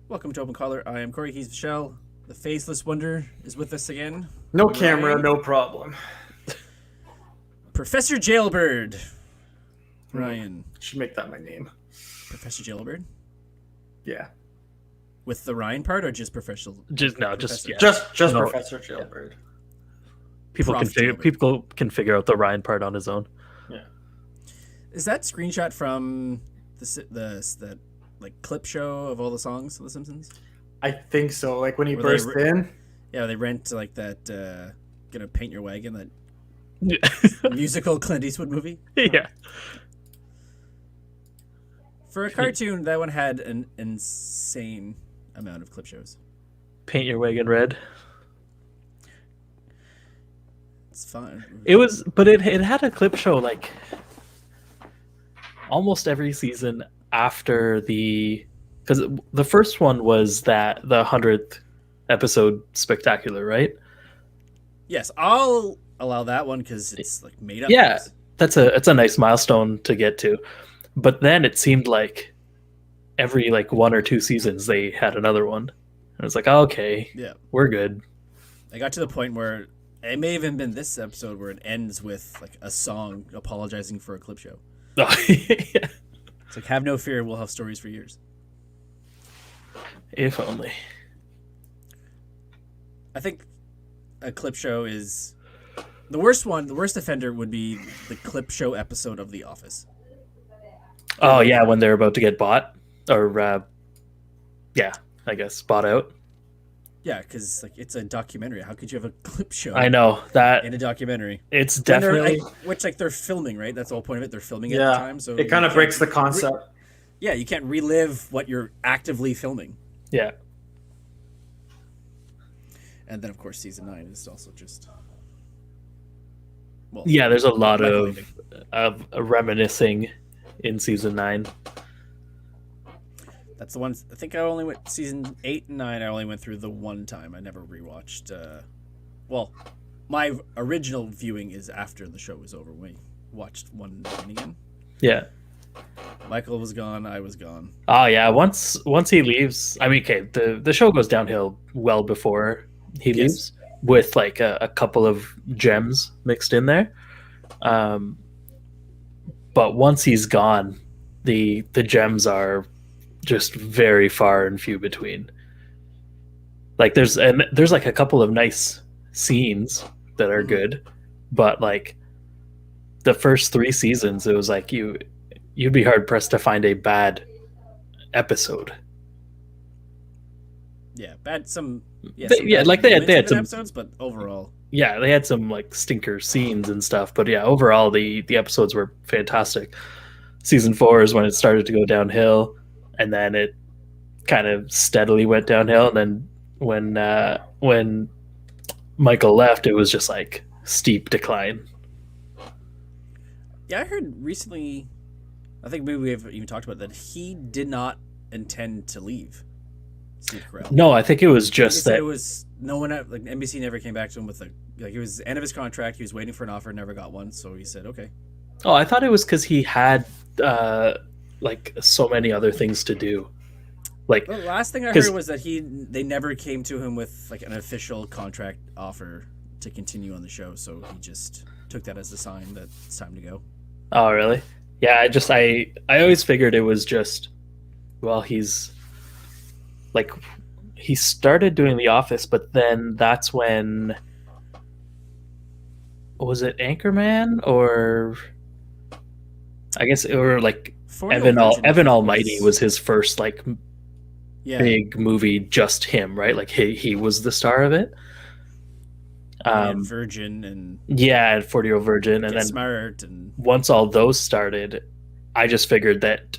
Welcome to Open Collar. I am Cory. He's Michelle. The faceless wonder is with us again. No camera, no problem. Professor Jailbird. Ryan. Should make that my name. Professor Jailbird? Yeah. With the Ryan part or just professional? Just No. Professor Jailbird. People can figure out the Ryan part on his own. Yeah. Is that screenshot from the clip show of all the songs of The Simpsons? I think so. Like when he Where burst in. Yeah, they rent like that Gonna Paint Your Wagon, that Yeah. musical Clint Eastwood movie. Yeah. For a cartoon, that one had an insane amount of clip shows. Paint Your Wagon Red. It's fun. But it had a clip show like almost every season after because the first one was the 100th episode spectacular, right? Yes, I'll allow that one because it's like made up. Yeah, it's a nice milestone to get to. But then it seemed like every like 1 or 2 seasons they had another one. And it's like, oh, okay, yeah, we're good. I got to the point where it may have even been this episode where it ends with like a song apologizing for a clip show. Oh, yeah. It's like, have no fear, we'll have stories for years. If only. I think a clip show is the worst one. The worst offender would be the clip show episode of The Office. Oh yeah, when they're about to get bought, or yeah, I guess bought out. Yeah, because like it's a documentary. How could you have a clip show? I know that in a documentary. It's definitely which they're filming, right? That's the whole point of it. They're filming it at the time, so it kind of breaks the concept. Yeah, you can't relive what you're actively filming. Yeah. And then, of course, season 9 is also just. Well, yeah, there's a lot of reminiscing in season 9. That's the one. I think I only went season 8 and 9. I only went through the one time. I never rewatched. Well, my original viewing is after the show was over. We watched 1 and 9 again. Yeah. Michael was gone. I was gone. Oh yeah. Once he leaves, I mean, okay, the show goes downhill well before he leaves, with like a couple of gems mixed in there. But once he's gone, the gems are just very far and few between. Like there's like a couple of nice scenes that are good, but like the first 3 seasons, it was like you'd be hard pressed to find a bad episode. Yeah, bad some. Yeah, they had some episodes, but overall. Yeah, they had some like stinker scenes and stuff, but yeah, overall the episodes were fantastic. Season 4 is when it started to go downhill, and then it kind of steadily went downhill. And then when Michael left, it was just like steep decline. Yeah, I heard recently. I think maybe we've even talked about that. He did not intend to leave Steve Carell. No, I think it was just that it was no one like NBC never came back to him with it was the end of his contract. He was waiting for an offer, never got one, so he said okay. Oh, I thought it was because he had like so many other things to do. Like the last thing I heard was that they never came to him with like an official contract offer to continue on the show, so he just took that as a sign that it's time to go. Oh, really? Yeah, I always figured it was just, well, he's like, he started doing The Office, but then that's when, was it Anchorman, or I guess, or like Evan Almighty was his first like big movie, just him, right? Like he was the star of it. Virgin and 40-Year-Old Virgin, and then Smart, and once all those started, I just figured that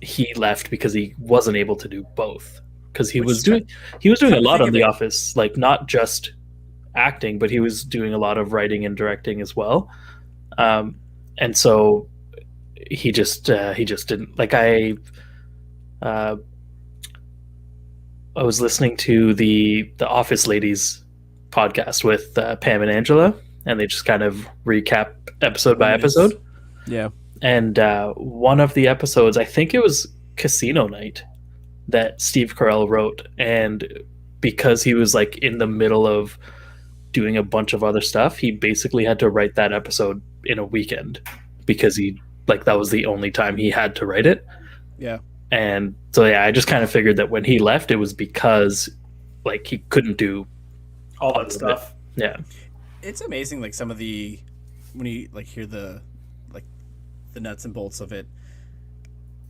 he left because he wasn't able to do both, because he was doing a lot on The Office, like not just acting, but he was doing a lot of writing and directing as well, and so he just didn't like. I was listening to the Office Ladies podcast with Pam and Angela, and they just kind of recap episode by episode. Yeah. And one of the episodes, I think it was Casino Night, that Steve Carell wrote, and because he was like in the middle of doing a bunch of other stuff, he basically had to write that episode in a weekend because he like that was the only time he had to write it. Yeah. And so yeah, I just kind of figured that when he left, it was because like he couldn't do all that of stuff. it. Yeah, It's amazing, like some of the when you like hear the like the nuts and bolts of it,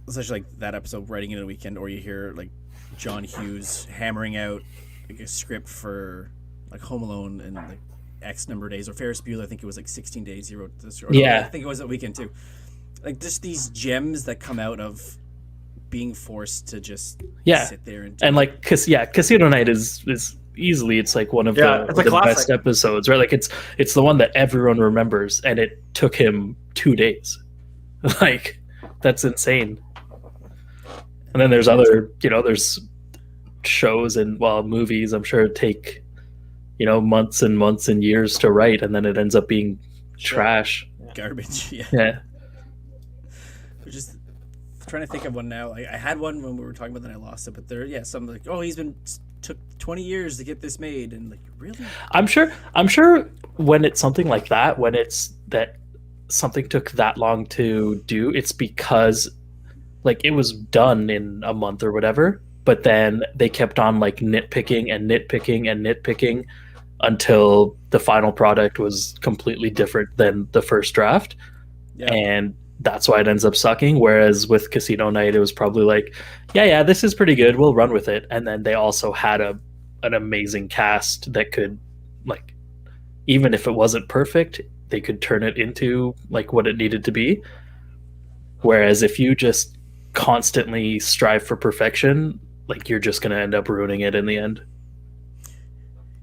especially like that episode writing it in a weekend, or you hear like John Hughes hammering out like a script for like Home Alone and like X number of days, or Ferris Bueller. I think it was like 16 days he wrote this. Or Yeah. I think it was a weekend too. Like just these gems that come out of being forced to just sit there and do and like Casino Night is easily it's like one of it's a the classic. best episodes, right? Like it's the one that everyone remembers, and it took him 2 days. Like that's insane. And then there's other, there's shows and movies I'm sure take months and months and years to write, and then it ends up being trash. garbage. Yeah. We're just trying to think of one now. I had one when we were talking about that, I lost it, but there, some like, oh, took 20 years to get this made, and like, really? I'm sure when it's something like that, when it's that something took that long to do, it's because like it was done in a month or whatever, but then they kept on like nitpicking and nitpicking and nitpicking until the final product was completely different than the first draft. Yeah. And that's why it ends up sucking. Whereas with Casino Night, it was probably like, yeah, this is pretty good, we'll run with it. And then they also had an amazing cast that could, like, even if it wasn't perfect, they could turn it into like what it needed to be. Whereas if you just constantly strive for perfection, like you're just going to end up ruining it in the end.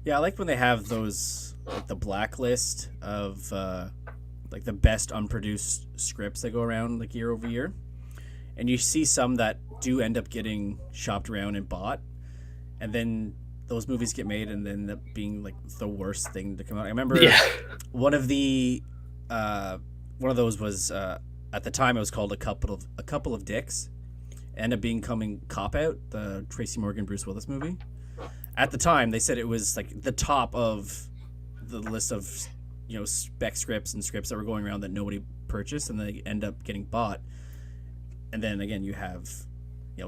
Yeah, I like when they have those, like the blacklist of like the best unproduced scripts that go around like year over year, and you see some that do end up getting shopped around and bought, and then those movies get made and then end up being like the worst thing to come out. I remember one of those was at the time it was called a couple of dicks, ended up becoming Cop Out, the Tracy Morgan Bruce Willis movie. At the time, they said it was like the top of the list of spec scripts and scripts that were going around that nobody purchased, and they end up getting bought. And then again, you have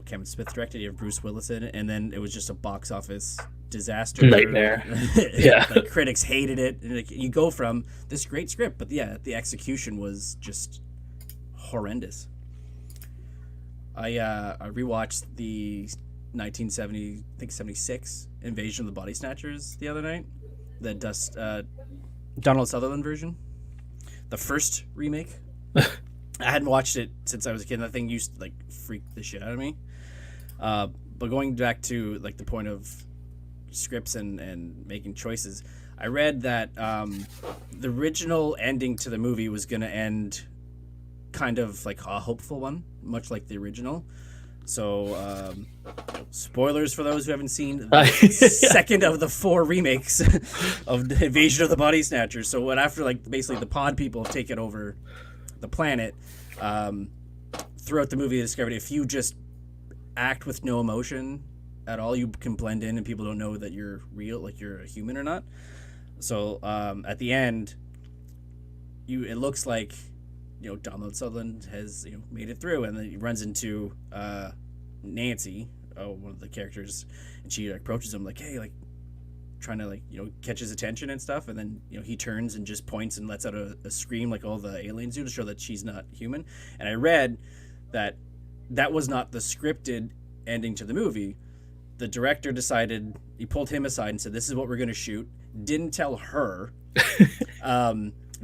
Kevin Smith directed, you have Bruce Willis in it, and then it was just a box office disaster, nightmare. Yeah, like critics hated it, and like, you go from this great script, but the execution was just horrendous. I rewatched the 1970, I think 76 Invasion of the Body Snatchers the other night, the Donald Sutherland version, the first remake. I hadn't watched it since I was a kid, and that thing used to like freak the shit out of me. But going back to like the point of scripts and making choices, I read that the original ending to the movie was going to end kind of like a hopeful one, much like the original. So, spoilers for those who haven't seen the second of the 4 remakes of the Invasion of the Body Snatchers. So, after like basically the pod people have taken over the planet, throughout the movie, they discovered if you just act with no emotion at all, you can blend in, and people don't know that you're real, like you're a human or not. So, at the end, it looks like Donald Sutherland has made it through, and then he runs into Nancy, one of the characters, and she approaches him like, hey, like trying to like catch his attention and stuff, and then he turns and just points and lets out a scream like all the aliens do to show that she's not human. And I read that was not the scripted ending to the movie. The director decided, he pulled him aside and said, this is what we're going to shoot. Didn't tell her,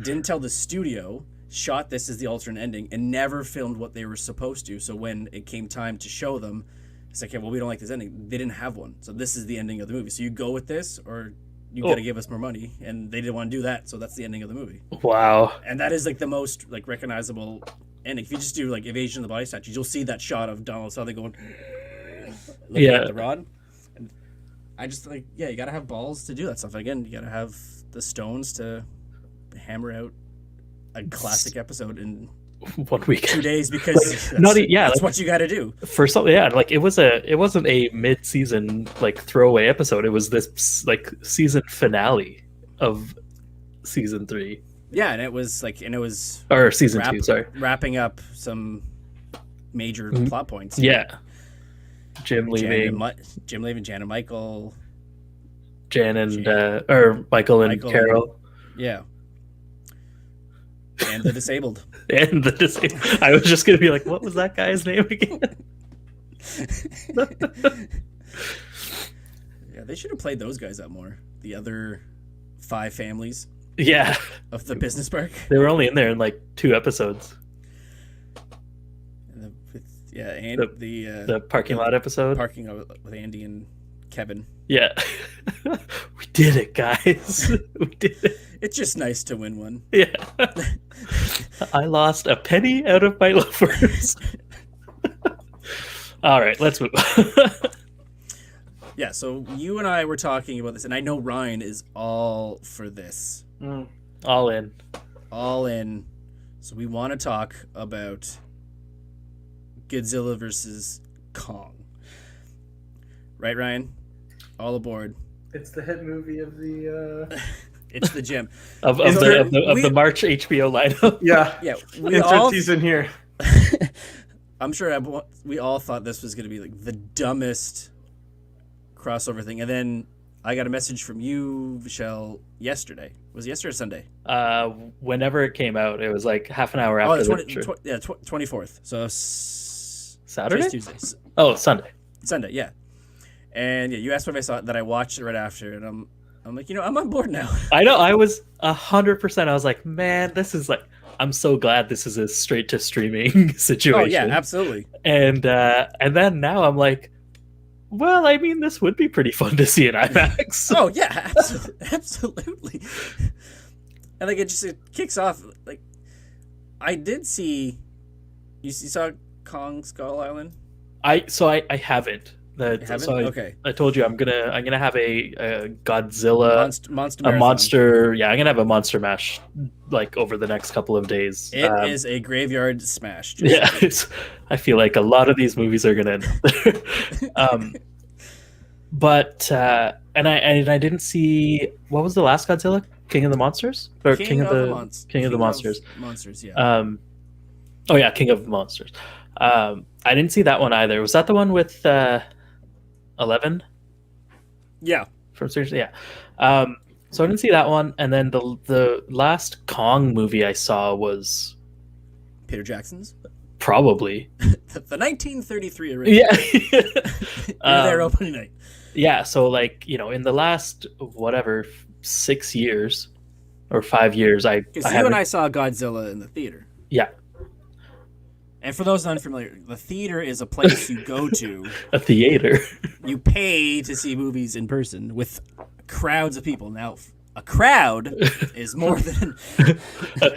didn't tell the studio, shot this as the alternate ending, and never filmed what they were supposed to. So when it came time to show them, it's like, okay, well, we don't like this ending. They didn't have one. So this is the ending of the movie. So you go with this, or you got to give us more money. And they didn't want to do that. So that's the ending of the movie. Wow. And that is like the most like recognizable ending. If you just do like Ivasion of the Body Snatchers, you'll see that shot of Donald Sutherland going, looking at the rod. And I just like, you got to have balls to do that stuff. Again, you got to have the stones to hammer out a classic episode. And 1 weekend. 2 days because that's what you got to do. For something, yeah, like it wasn't a mid-season like throwaway episode. It was this like season finale of season 3. Yeah, and it was or season 2. Sorry, wrapping up some major plot points. Yeah, Jim leaving, Jan and Michael, or Michael and Carol. Yeah, and the disabled. And the disabled. I was just gonna be like, what was that guy's name again? Yeah, they should have played those guys up more. The other 5 families. Yeah, of the business park. They were only in there in like 2 episodes. And the parking lot episode. Parking with Andy and Kevin. Yeah. We did it, guys. We did it. It's just nice to win one. Yeah. I lost a penny out of my loafers. All right, let's move on. Yeah, so you and I were talking about this, and I know Ryan is all for this. All in. All in. So we want to talk about Godzilla versus Kong. Right, Ryan? All aboard. It's the hit movie of the... It's the gym. of the March HBO lineup. Yeah. Yeah. Season here. I'm sure we all thought this was going to be like the dumbest crossover thing. And then I got a message from you, Michelle, yesterday. Was it yesterday or Sunday? Whenever it came out, it was like half an hour after 24th. So Saturday? Tuesday. Oh, Sunday, yeah. And yeah, you asked me if I saw it, that I watched it right after, and I'm like, I'm on board now. I know. I was 100%. I was like, man, this is like, I'm so glad this is a straight to streaming situation. Oh yeah, absolutely. And then now I'm like, well, I mean, this would be pretty fun to see in IMAX. Oh yeah, absolutely. And like it kicks off like, I did see. You saw Kong Skull Island? I haven't. Okay. I told you I'm gonna have a Godzilla monster a monster. Yeah, I'm gonna have a monster mash like over the next couple of days. It is a graveyard smash. Yeah, I feel like a lot of these movies are gonna end there. But and I didn't see, what was the last Godzilla? King of the Monsters or King of the Monsters? Monsters, yeah. Oh yeah, King of the Monsters. I didn't see that one either. Was that the one with 11? Yeah. From Stranger, yeah. So I didn't see that one, and then the last Kong movie I saw was Peter Jackson's. Probably the 1933 original. Yeah. Their opening night. Yeah. So like in the last 6 years or 5 years, because you and I saw Godzilla in the theater. Yeah. And for those unfamiliar, the theater is a place you go to. A theater. You pay to see movies in person with crowds of people. Now, a crowd is more than...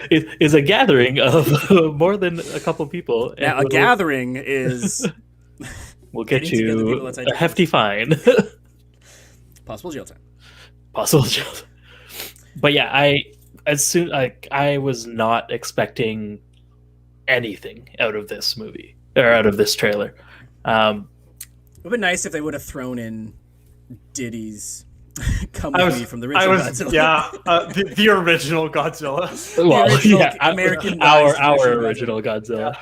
is a gathering of more than a couple people. Now, a gathering is... We'll get you a hefty fine. Possible jail time. But yeah, I was not expecting anything out of this movie or out of this trailer. It would have been nice if they would have thrown in Diddy's "Come With Me" from the original Godzilla. Yeah, the original Godzilla. Well, original yeah, American our original Godzilla. Yeah.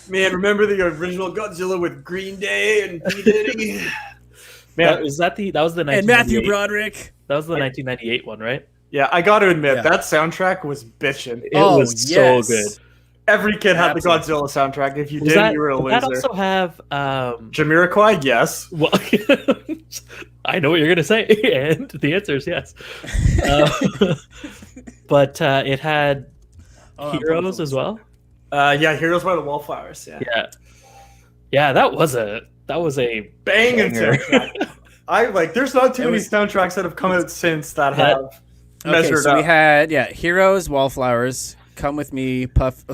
Man, remember the original Godzilla with Green Day and P. Diddy? Man, that was the 1998. And Matthew Broderick. That was the 1998 one, right? Yeah, I got to admit that soundtrack was bitching. It was so good. Every kid had the Godzilla soundtrack. If you didn't, you were a loser. Did that also have Jamiroquai? Yes. Well, I know what you're gonna say, and the answer is yes. But it had Heroes as well. Yeah, Heroes by the Wallflowers. Yeah. That was a banging soundtrack. There's not too many soundtracks that have come out since that have measured up. We had Heroes, Wallflowers, Come With Me, Puff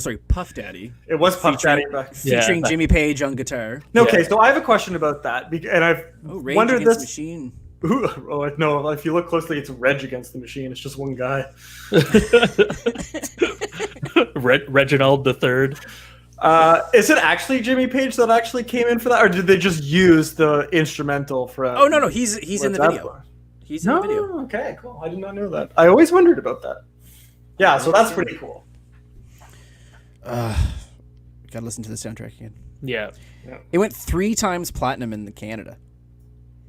Daddy. It was Puff Daddy featuring Jimmy Page on guitar. Okay, so I have a question about that, and I've Rage wondered Against this. the Machine. Ooh, oh no! If you look closely, it's Reg Against the Machine. It's just one guy. Reginald the Third. Is it actually Jimmy Page that actually came in for that, or did they just use the instrumental from? Oh no, he's in the video. He's in the video. Okay, cool. I did not know that. I always wondered about that. Yeah, so that's pretty cool. Gotta listen to the soundtrack again. Yeah. It went 3 times platinum in Canada.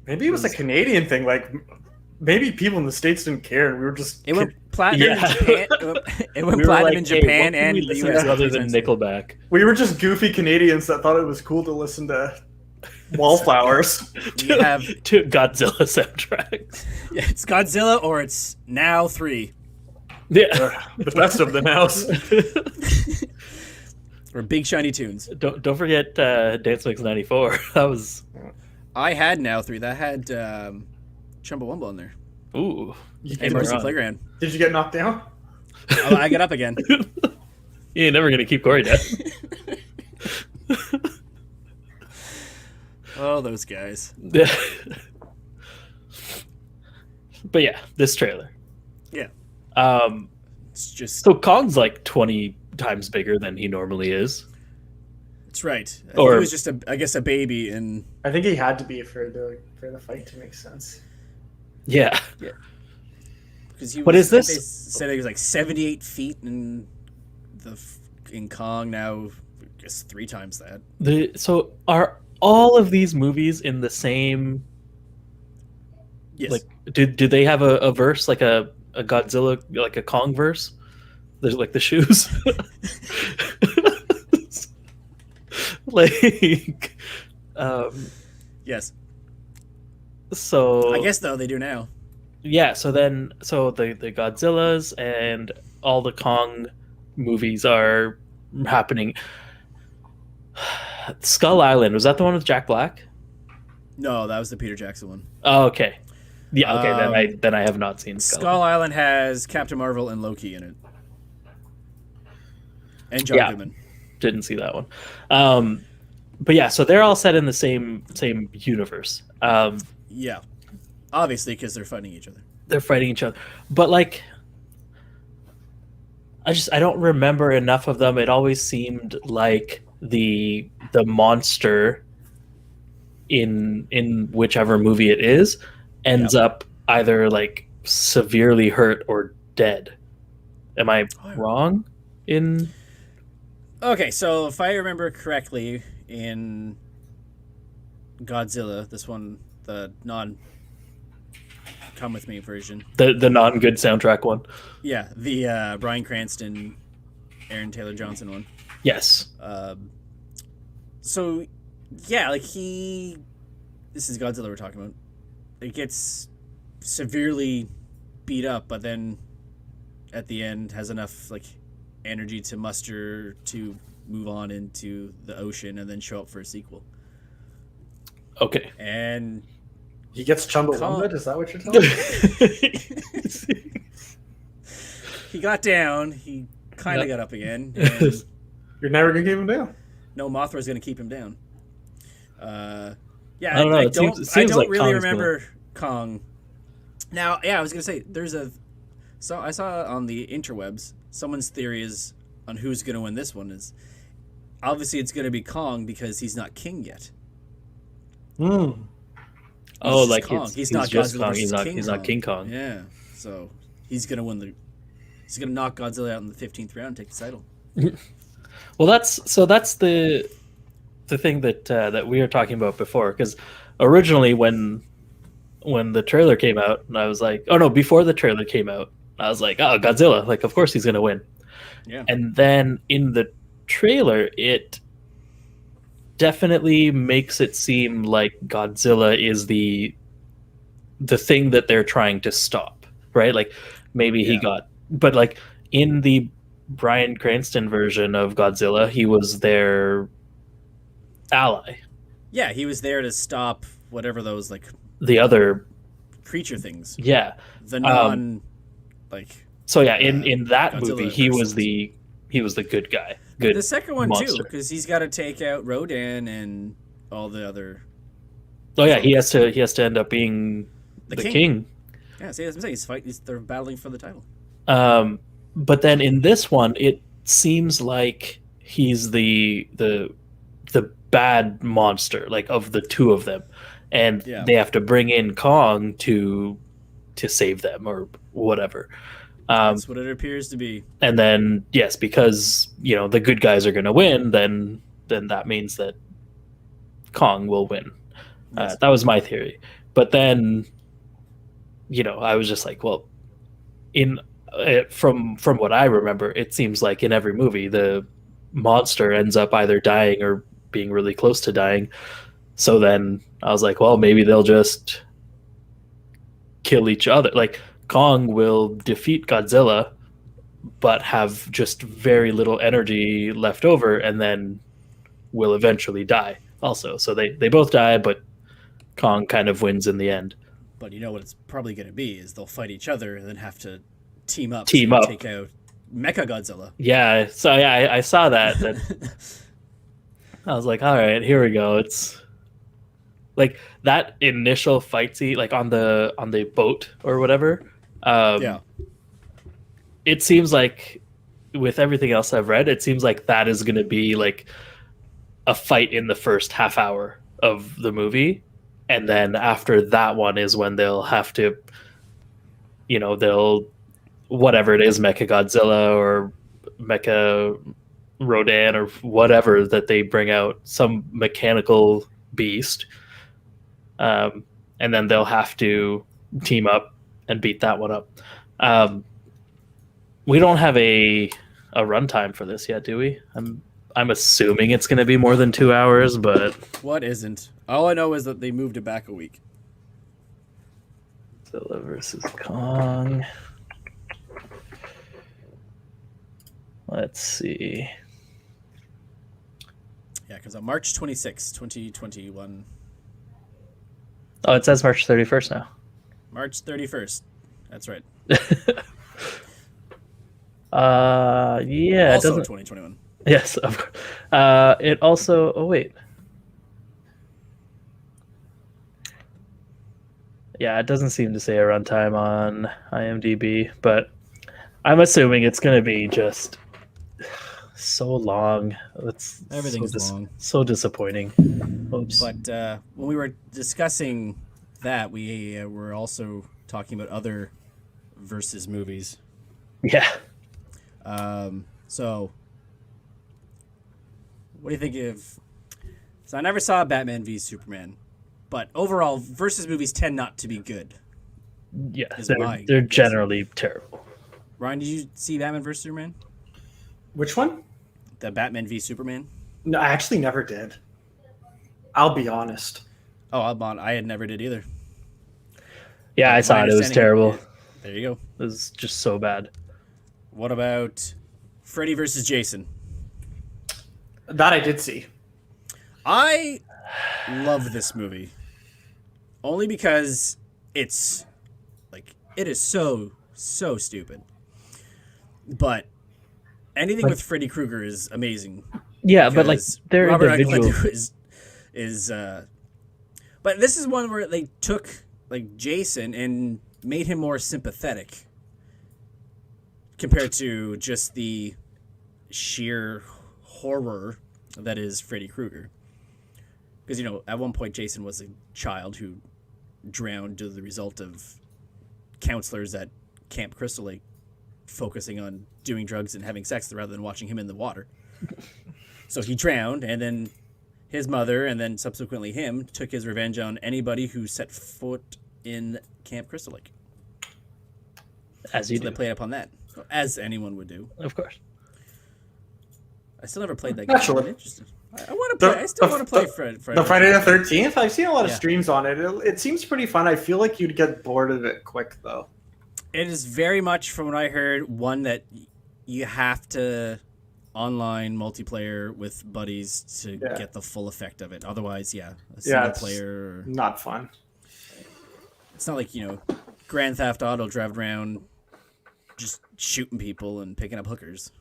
Maybe it was a Canadian thing. Like, maybe people in the States didn't care, and we were just. It went platinum in Japan. It went platinum in Japan and the US. Other than Nickelback. We were just goofy Canadians that thought it was cool to listen to Wallflowers. You have to Godzilla soundtrack. Yeah, it's Godzilla or it's Now 3. Yeah. The best of the nows. Or Big Shiny Tunes. Don't forget Dance Mix 94. That was. I had Now 3. That had Chumbawamba in there. Ooh. And Mercy Playground. Did you get knocked down? Oh, I get up again. You ain't never gonna keep Cory down. Oh, those guys. But yeah, this trailer. Yeah. It's just So Kong's like 20 times bigger than he normally is. That's right. He Or- was just a baby and I think he had to be for the fight to make sense. Yeah. because he was, What is this? They said he was like 78 feet in Kong. Now I guess 3 times that. So are all of these movies in the same? Yes. Like, do they have a verse like a Godzilla, like a Kong verse? There's like the shoes. Like, yes. So I guess though they do now. yeah. So the Godzillas and all the Kong movies are happening. Skull Island, was that the one with Jack Black? No, that was the Peter Jackson one. Oh, okay. Yeah, okay. Then I have not seen Skull Island has Captain Marvel and Loki in it, and John Goodman. Didn't see that one. But yeah, so they're all set in the same universe. Yeah, obviously because they're fighting each other. They're fighting each other, but like, I don't remember enough of them. It always seemed like the monster in whichever movie it is ends up either like severely hurt or dead. Am I wrong in? Okay, so if I remember correctly, in Godzilla, this one, the non-Come With Me version. The non-good soundtrack one. Yeah, the Bryan Cranston, Aaron Taylor Johnson one. Yes. So, yeah, like this is Godzilla we're talking about. It gets severely beat up, but then at the end has enough like energy to muster to move on into the ocean and then show up for a sequel. Okay. And he gets Chumbawamba? Is that what you're telling me? He got down. He kind of got up again. And you're never going to keep him down. No, Mothra's going to keep him down. Yeah, I don't know. I don't like really Kong's remember Kong. Now, yeah, I was going to say, so I saw on the interwebs, someone's theory is on who's going to win this one is obviously it's going to be Kong because he's not king yet. Oh, like Kong. he's not just Godzilla Kong. versus He's not King Kong. Yeah, so he's going to win he's going to knock Godzilla out in the 15th round and take the title. Well, that's the thing that we were talking about before, because originally when the trailer came out, and I was like, oh no, before the trailer came out, I was like, oh, Godzilla, like of course he's gonna win. Yeah. And then in the trailer, it definitely makes it seem like Godzilla is the thing that they're trying to stop, right? Like maybe he got, but like in the Bryan Cranston version of Godzilla, he was their ally. Yeah, he was there to stop whatever those like the other creature things. Yeah. The non So yeah, in that Godzilla movie, he was the good guy. Good. The second one monster. too, because he's got to take out Rodan and all the other. Oh yeah, he has to end up being the king. Yeah, see, that's what I'm saying. They're battling for the title. But then in this one, it seems like he's the bad monster, like of the two of them, and they have to bring in Kong to save them or whatever. That's what it appears to be. And then yes, because the good guys are going to win, then that means that Kong will win. Yes. That was my theory. But then, I was just like, well, from what I remember, it seems like in every movie the monster ends up either dying or being really close to dying. So then I was like, well, maybe they'll just kill each other. Like Kong will defeat Godzilla, but have just very little energy left over, and then will eventually die also. So they both die, but Kong kind of wins in the end. But you know what it's probably going to be is they'll fight each other and then have to team up, take out Mecha Godzilla. Yeah, so I saw that. I was like, all right, here we go. It's like that initial fight scene, like on the boat or whatever. It seems like with everything else I've read, it seems like that is going to be like a fight in the first half hour of the movie, and then after that one is when they'll have to, they'll whatever it is, Mecha Godzilla or Mecha Rodan or whatever that they bring out, some mechanical beast, and then they'll have to team up and beat that one up. We don't have a runtime for this yet, do we? I'm assuming it's going to be more than 2 hours, but what isn't? All I know is that they moved it back a week. Godzilla versus Kong. Let's see. Yeah, because on March 26, 2021. Oh, it says March 31st now. March 31st. That's right. Yeah. Also 2021. Yes, of course. It also... Oh, wait. Yeah, it doesn't seem to say a runtime on IMDb, but I'm assuming it's going to be just so long. Everything's long. So disappointing. Oops. But when we were discussing that, we were also talking about other versus movies. Yeah. So, what do you think of... So I never saw Batman v Superman, but overall, versus movies tend not to be good. Yeah, they're generally terrible. Ryan, did you see Batman vs. Superman? Which one? The Batman v Superman? No, I actually never did. I'll be honest. Oh, I had never did either. Yeah, I saw it. It was terrible. There you go. It was just so bad. What about Freddy versus Jason? That I did see. I love this movie. Only because it is so stupid. But anything with Freddy Krueger is amazing. Yeah, but like they're Robert individual. is but this is one where they took like Jason and made him more sympathetic compared to just the sheer horror that is Freddy Krueger. Because, at one point Jason was a child who drowned as the result of counselors at Camp Crystal Lake focusing on doing drugs and having sex rather than watching him in the water. So he drowned, and then his mother, and then subsequently him, took his revenge on anybody who set foot in Camp Crystal Lake. As you do. They played upon that, as anyone would do. Of course. I still never played that game. Sure. Interesting. I want to play. I still want to play Friday the Friday the 13th. I've seen a lot of streams on it. It seems pretty fun. I feel like you'd get bored of it quick, though. It is very much, from what I heard, one that you have to online multiplayer with buddies to get the full effect of it. Otherwise, a single player. Not fun. It's not like, Grand Theft Auto driving around just shooting people and picking up hookers.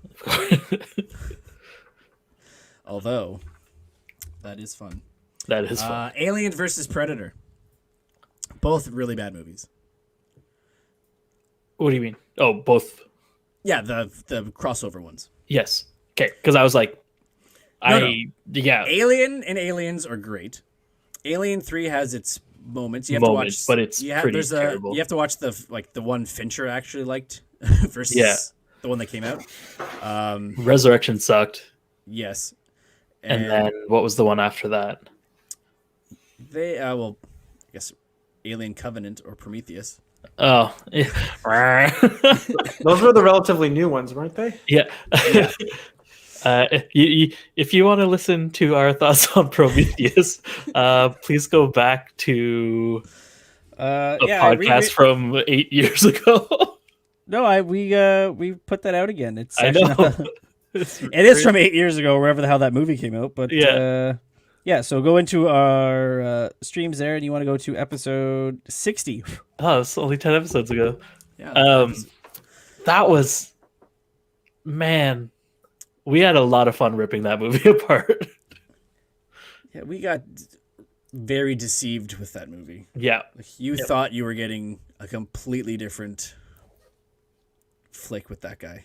Although, that is fun. That is fun. Alien versus Predator. Both really bad movies. What do you mean? Oh, both. Yeah, the crossover ones. Yes. Okay, because I was like, No. yeah, Alien and Aliens are great. Alien 3 has its moments. You have moments, to watch, but it's pretty terrible. You have to watch the one Fincher actually liked versus the one that came out. Resurrection sucked. Yes. And then what was the one after that? They I guess Alien Covenant or Prometheus. Oh, Those were the relatively new ones, weren't they? yeah. If you want to listen to our thoughts on Prometheus, please go back to a podcast from 8 years ago. No, we put that out again. It's I know. It is from 8 years ago, wherever the hell that movie came out. But yeah. So go into our streams there, and you want to go to episode 60. Oh, it's only 10 episodes ago. Yeah. That was, man, we had a lot of fun ripping that movie apart. Yeah, we got very deceived with that movie. Yeah. You thought you were getting a completely different flick with that guy.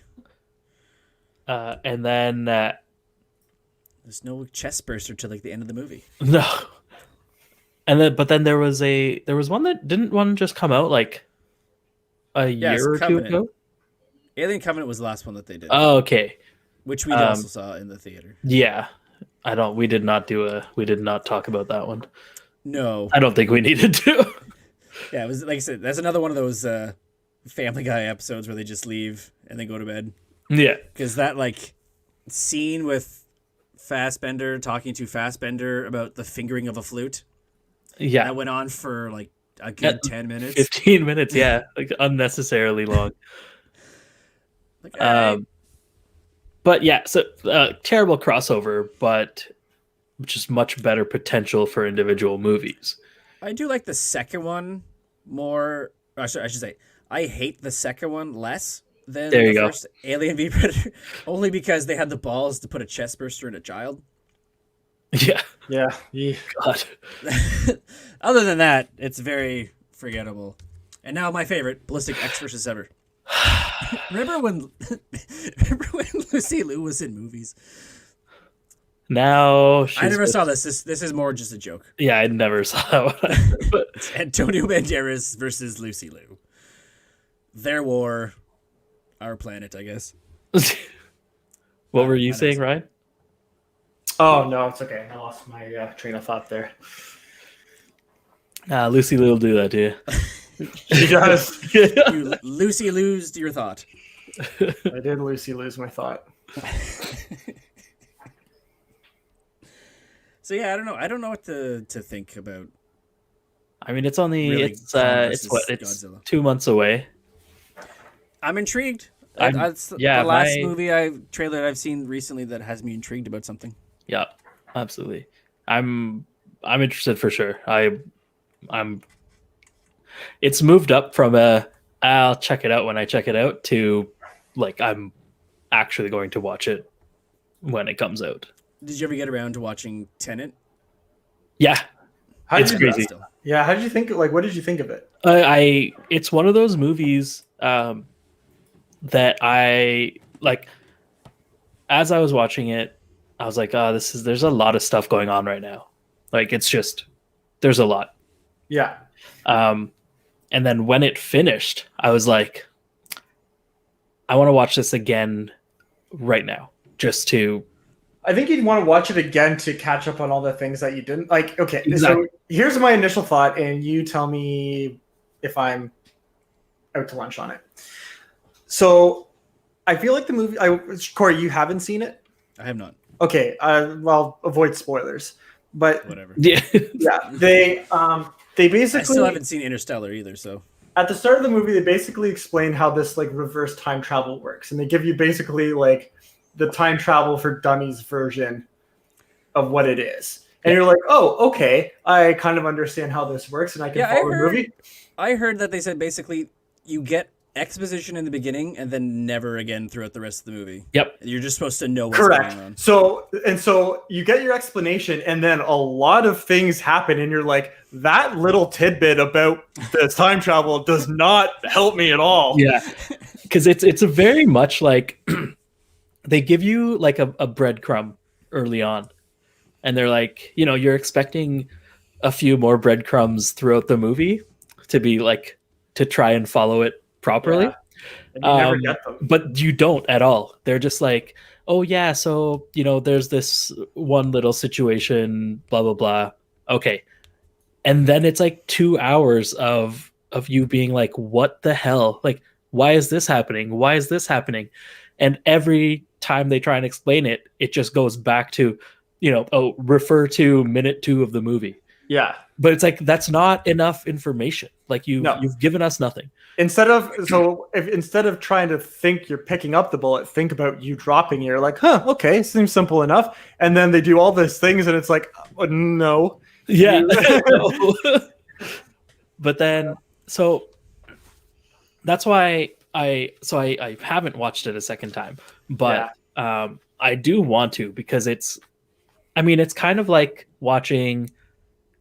And then there's no chest burster till like the end of the movie. no. But then there was one that didn't one just come out like a year or Covenant. 2 ago. Alien Covenant was the last one that they did. Oh, okay. Which we also saw in the theater. Yeah. We did not talk about that one. No. I don't think we needed to. Yeah, it was like I said, that's another one of those Family Guy episodes where they just leave and they go to bed. Yeah. Because that like scene with Fassbender talking to Fassbender about the fingering of a flute. Yeah. That went on for like a good 10 minutes. 15 minutes, yeah. Like unnecessarily long. Like, but yeah, so terrible crossover, but just much better potential for individual movies. I do like the second one more. I should say, I hate the second one less than the first Alien v Predator, only because they had the balls to put a chest burster in a child. Yeah. Yeah. God. Other than that, it's very forgettable. And now my favorite, Ballistic X versus Ever. Remember when Lucy Liu was in movies? Now I never saw this. This is more just a joke. Yeah, I never saw that one either, but it's Antonio Banderas versus Lucy Liu. Their war, our planet, I guess. What were you saying, Ryan? Oh no, it's okay. I lost my train of thought there. Lucy Liu will do that to you. She does. You Lucy lose your thought. I did Lucy lose my thought. So yeah, I don't know what to think about. I mean, it's only really it's Godzilla. 2 months away. I'm intrigued. The last trailer I've seen recently that has me intrigued about something. Yeah, absolutely. I'm interested for sure. I'm. It's moved up from I'll check it out when I check it out to like I'm actually going to watch it when it comes out. Did you ever get around to watching Tenet? Yeah, it's crazy. Yeah, how did you think? Like, what did you think of it? It's one of those movies that I like. As I was watching it, I was like, there's a lot of stuff going on right now. Like, it's just there's a lot. Yeah. And then when it finished, I was like, I want to watch this again right now, just to. I think you'd want to watch it again to catch up on all the things that you didn't like. Okay, exactly. So here's my initial thought, and you tell me if I'm out to lunch on it. So I feel like the movie. Cory, you haven't seen it? I have not. Okay, well, avoid spoilers, but whatever. Yeah, they basically. I still haven't seen Interstellar either, so. At the start of the movie, they basically explain how this like reverse time travel works, and they give you basically like the time travel for dummies version of what it is. And you're like, oh, okay, I kind of understand how this works, and I can follow the movie. I heard that they said basically you get exposition in the beginning and then never again throughout the rest of the movie. Yep. You're just supposed to know what's Correct. going on. So you get your explanation, and then a lot of things happen, and you're like, that little tidbit about this time travel does not help me at all. Yeah, because it's a very much like they give you like a breadcrumb early on, and they're like, you're expecting a few more breadcrumbs throughout the movie to be like to try and follow it properly. Yeah. And you never get them. But you don't at all. They're just like, oh yeah, so there's this one little situation, blah blah blah. Okay. And then it's like 2 hours of you being like, what the hell? Like, why is this happening? Why is this happening? And every time they try and explain it, it just goes back to, refer to minute 2 of the movie. Yeah. But it's like, that's not enough information. Like you've given us nothing. Instead of trying to think you're picking up the bullet, think about you dropping it. You're like, okay, seems simple enough. And then they do all these things, and it's like, no. Yeah. But then, so that's why I haven't watched it a second time, but I do want to, because it's kind of like watching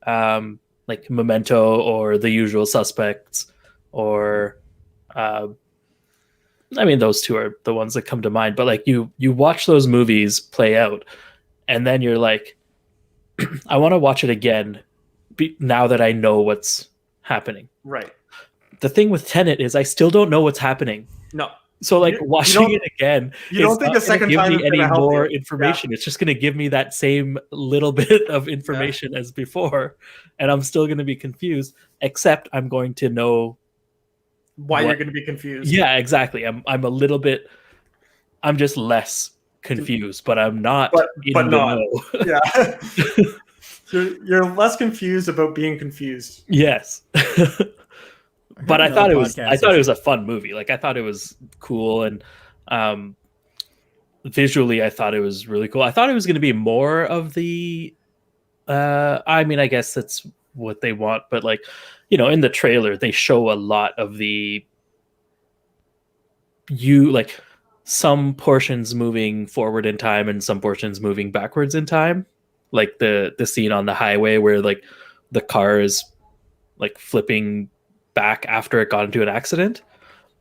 like Memento or The Usual Suspects, or those two are the ones that come to mind. But like you watch those movies play out, and then you're like, I want to watch it again now that I know what's happening. Right. The thing with Tenet is I still don't know what's happening. No. So like watching it again, you don't think a second time give me any more you. information. Yeah. It's just going to give me that same little bit of information as before, and I'm still going to be confused. Except I'm going to know why you're going to be confused. Yeah, exactly. I'm just less confused, but I'm not. But not. Yeah. You're less confused about being confused. Yes. But I thought it was a fun movie. Like, I thought it was cool, and visually I thought it was really cool. I thought it was going to be more of the I guess that's what they want, but like, in the trailer they show a lot of like some portions moving forward in time and some portions moving backwards in time. Like the scene on the highway where like the car is like flipping back after it got into an accident.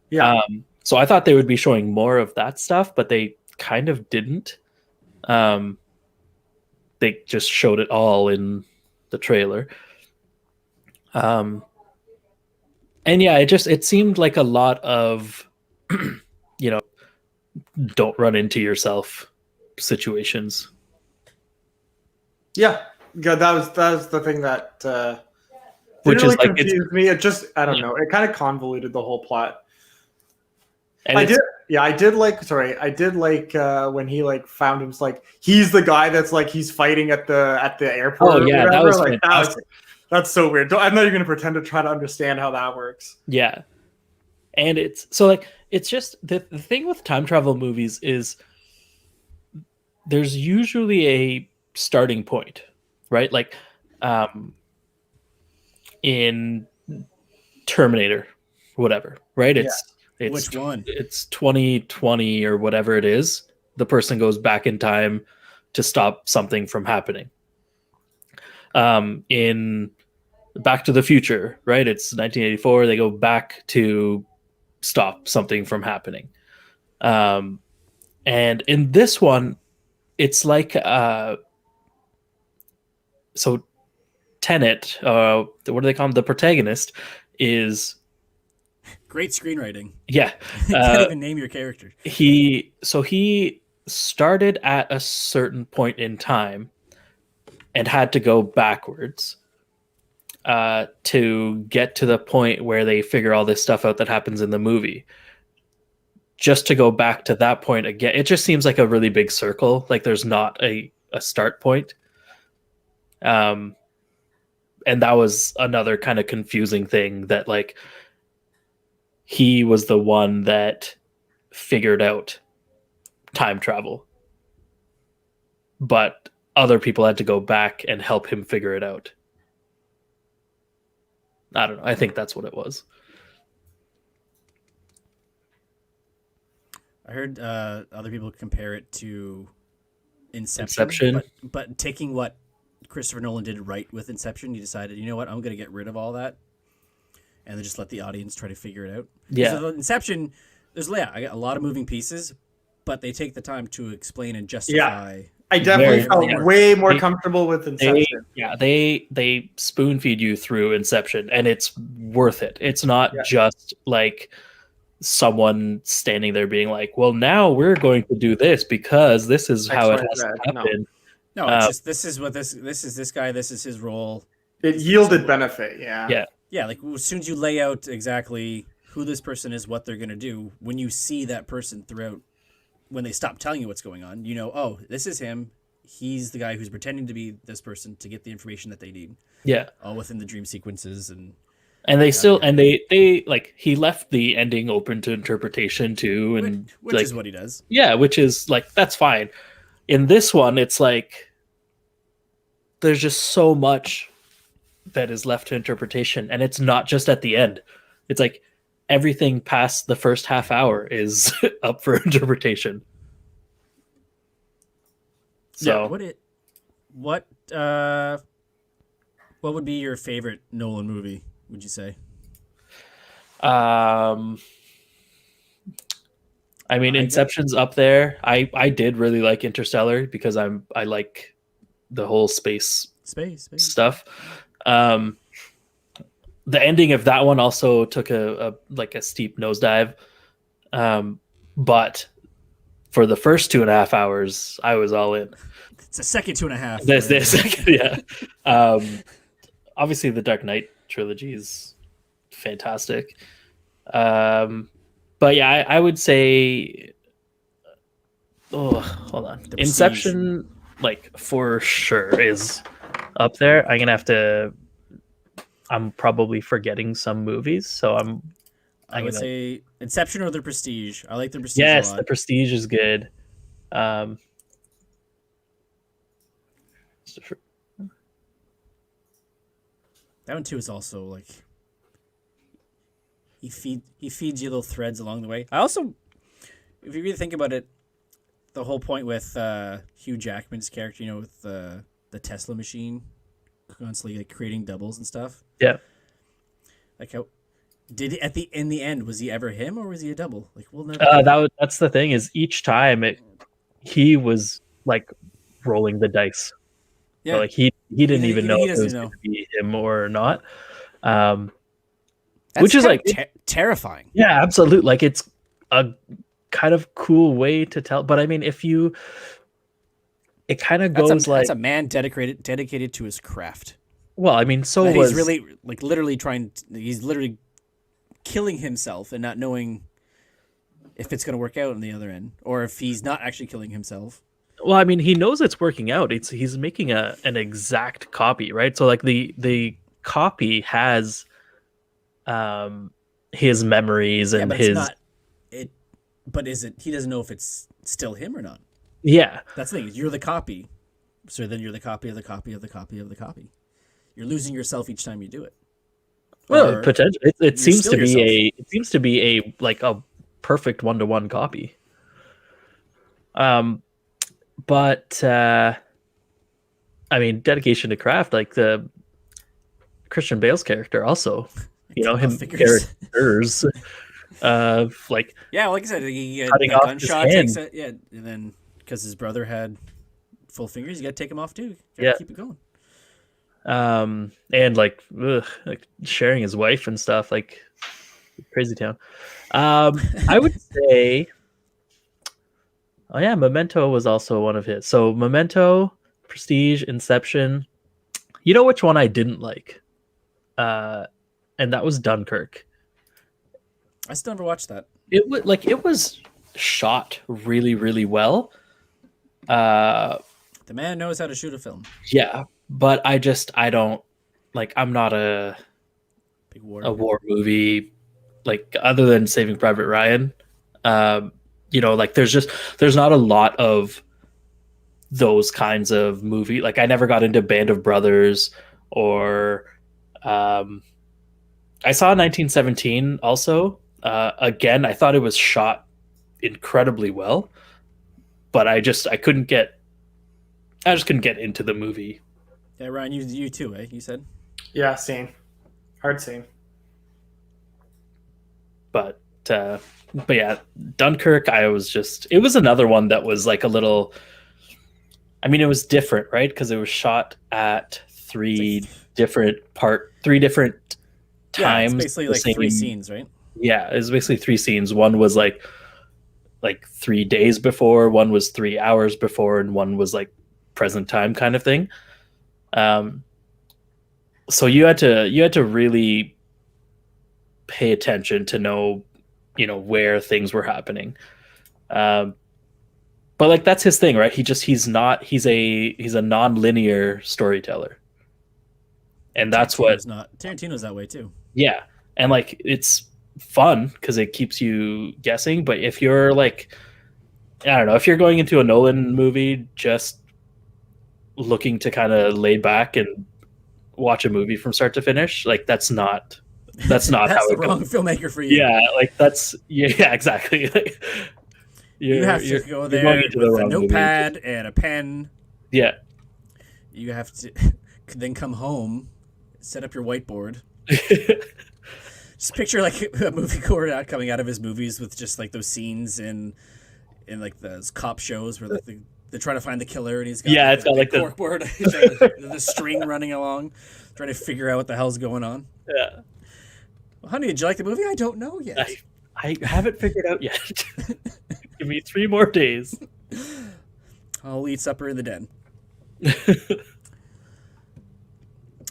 Yeah. So I thought they would be showing more of that stuff, but they kind of didn't. They just showed it all in the trailer. And yeah, it seemed like a lot of, don't run into yourself situations. Yeah. That was the thing that which really is like confused me. It just, I don't know. It kind of convoluted the whole plot. And I did like when he like found him, like he's the guy that's like he's fighting at the airport. Oh yeah, that was like fantastic. That's so weird. I'm not even gonna pretend to try to understand how that works. Yeah. And it's so like it's just the thing with time travel movies is there's usually a starting point, right? Like in Terminator, whatever, right? It's which one? It's 2020 or whatever it is. The person goes back in time to stop something from happening. In Back to the Future, right? It's 1984. They go back to stop something from happening. And in this one, it's like so Tenet, what do they call him? The protagonist is great screenwriting. Yeah. You can't even name your character. He started at a certain point in time and had to go backwards to get to the point where they figure all this stuff out that happens in the movie. Just to go back to that point again, it just seems like a really big circle. Like there's not a start point. And that was another kind of confusing thing, that like he was the one that figured out time travel, but other people had to go back and help him figure it out. I don't know. I think that's what it was. I heard other people compare it to Inception. but taking what Christopher Nolan did right with Inception, he decided, you know what, I'm going to get rid of all that, and then just let the audience try to figure it out. Yeah. So Inception, I got a lot of moving pieces, but they take the time to explain and justify. I definitely Very- felt way more comfortable with Inception. They spoon feed you through Inception, and it's worth it. It's not just like someone standing there being like, well, now we're going to do this because this is how it has to happen. No, it's just this is this guy, this is his role. It yielded benefit, yeah. Yeah, like as soon as you lay out exactly who this person is, what they're going to do, when you see that person throughout, when they stop telling you what's going on, you know, oh, this is him. He's the guy who's pretending to be this person to get the information that they need. Yeah. All within the dream sequences. And they still, and they like, he left the ending open to interpretation too. And which like, is what he does. Yeah, which is like, that's fine. In this one, it's like, there's just so much that is left to interpretation. And it's not just at the end. It's like everything past the first half hour is up for interpretation. So what would be your favorite Nolan movie, would you say? I mean, Inception's up there. I did really like Interstellar because I like the whole space stuff. The ending of that one also took a steep nosedive. But for the first 2.5 hours, I was all in. It's the second 2.5. Yeah. Obviously, the Dark Knight trilogy is fantastic. But yeah, I would say, hold on, Inception, like for sure, is up there. I'm probably forgetting some movies, so I would say Inception or The Prestige. I like The Prestige. Yes, a lot. The Prestige is good. That one too is also like he feeds you little threads along the way. I also, if you really think about it, the whole point with Hugh Jackman's character, you know, with the Tesla machine, constantly like creating doubles and stuff. Yeah. Like how in the end, was he ever him or was he a double? Like we'll never. That's the thing, is each time he was like rolling the dice. Yeah. So like he didn't even know if it was going to be him or not. Which is like terrifying. Yeah, absolutely. Like it's a kind of cool way to tell. But I mean, it kind of goes that's a man dedicated to his craft. Well, I mean, so he's really like he's literally killing himself and not knowing if it's going to work out on the other end or if he's not actually killing himself. Well, I mean, he knows it's working out. He's making an exact copy, right? So like the copy has his memories and but is it, he doesn't know if it's still him or not. Yeah. That's the thing. You're the copy. So then you're the copy of the copy of the copy of the copy. You're losing yourself each time you do it. Well, potentially, it seems to be a like a perfect 1-to-1 copy. But I mean, dedication to craft, like the Christian Bale's character also, you know, him characters like like I said, he cutting off gunshot his hand. takes it, and then because his brother had full fingers, you got to take him off too. Keep it going. And like sharing his wife and stuff, like crazy town. I would say, oh yeah, Memento was also one of his. So Memento, Prestige, Inception. You know which one I didn't like? And that was Dunkirk. I still never watched that. It was shot really, really well. The man knows how to shoot a film. Yeah, but I don't like. I'm not a big war movie, like other than Saving Private Ryan. You know, like there's not a lot of those kinds of movie. Like I never got into Band of Brothers or I saw 1917 also. Again, I thought it was shot incredibly well, but I just couldn't get into the movie. Yeah, Ryan, you too, eh? You said. Yeah, same. Hard same. But yeah, Dunkirk, it was another one that was like a little, I mean, it was different, right? Because it was shot at three different Yeah, it's times. basically like three scenes, right? Yeah, it was basically three scenes. One was like 3 days before, one was 3 hours before, and one was like present time kind of thing. So you had to really pay attention to know, where things were happening. But like that's his thing, right? He's a non-linear storyteller. And that's Tarantino's that way too. Yeah. And like it's fun because it keeps you guessing, but if you're like, I don't know, if you're going into a Nolan movie just looking to kind of lay back and watch a movie from start to finish, like that's not That's how the it wrong goes. filmmaker for you. Yeah, like that's exactly. Like, you have to go there with a notepad and a pen. Yeah. You have to then come home, set up your whiteboard. Just picture like a movie Cory coming out of his movies with just like those scenes in like those cop shows where they're trying to find the killer and he's got it's got like the corkboard, the string running along, trying to figure out what the hell's going on. Yeah. Well, honey, did you like the movie? I don't know yet. I haven't figured out yet. Give me 3 more days. I'll eat supper in the den.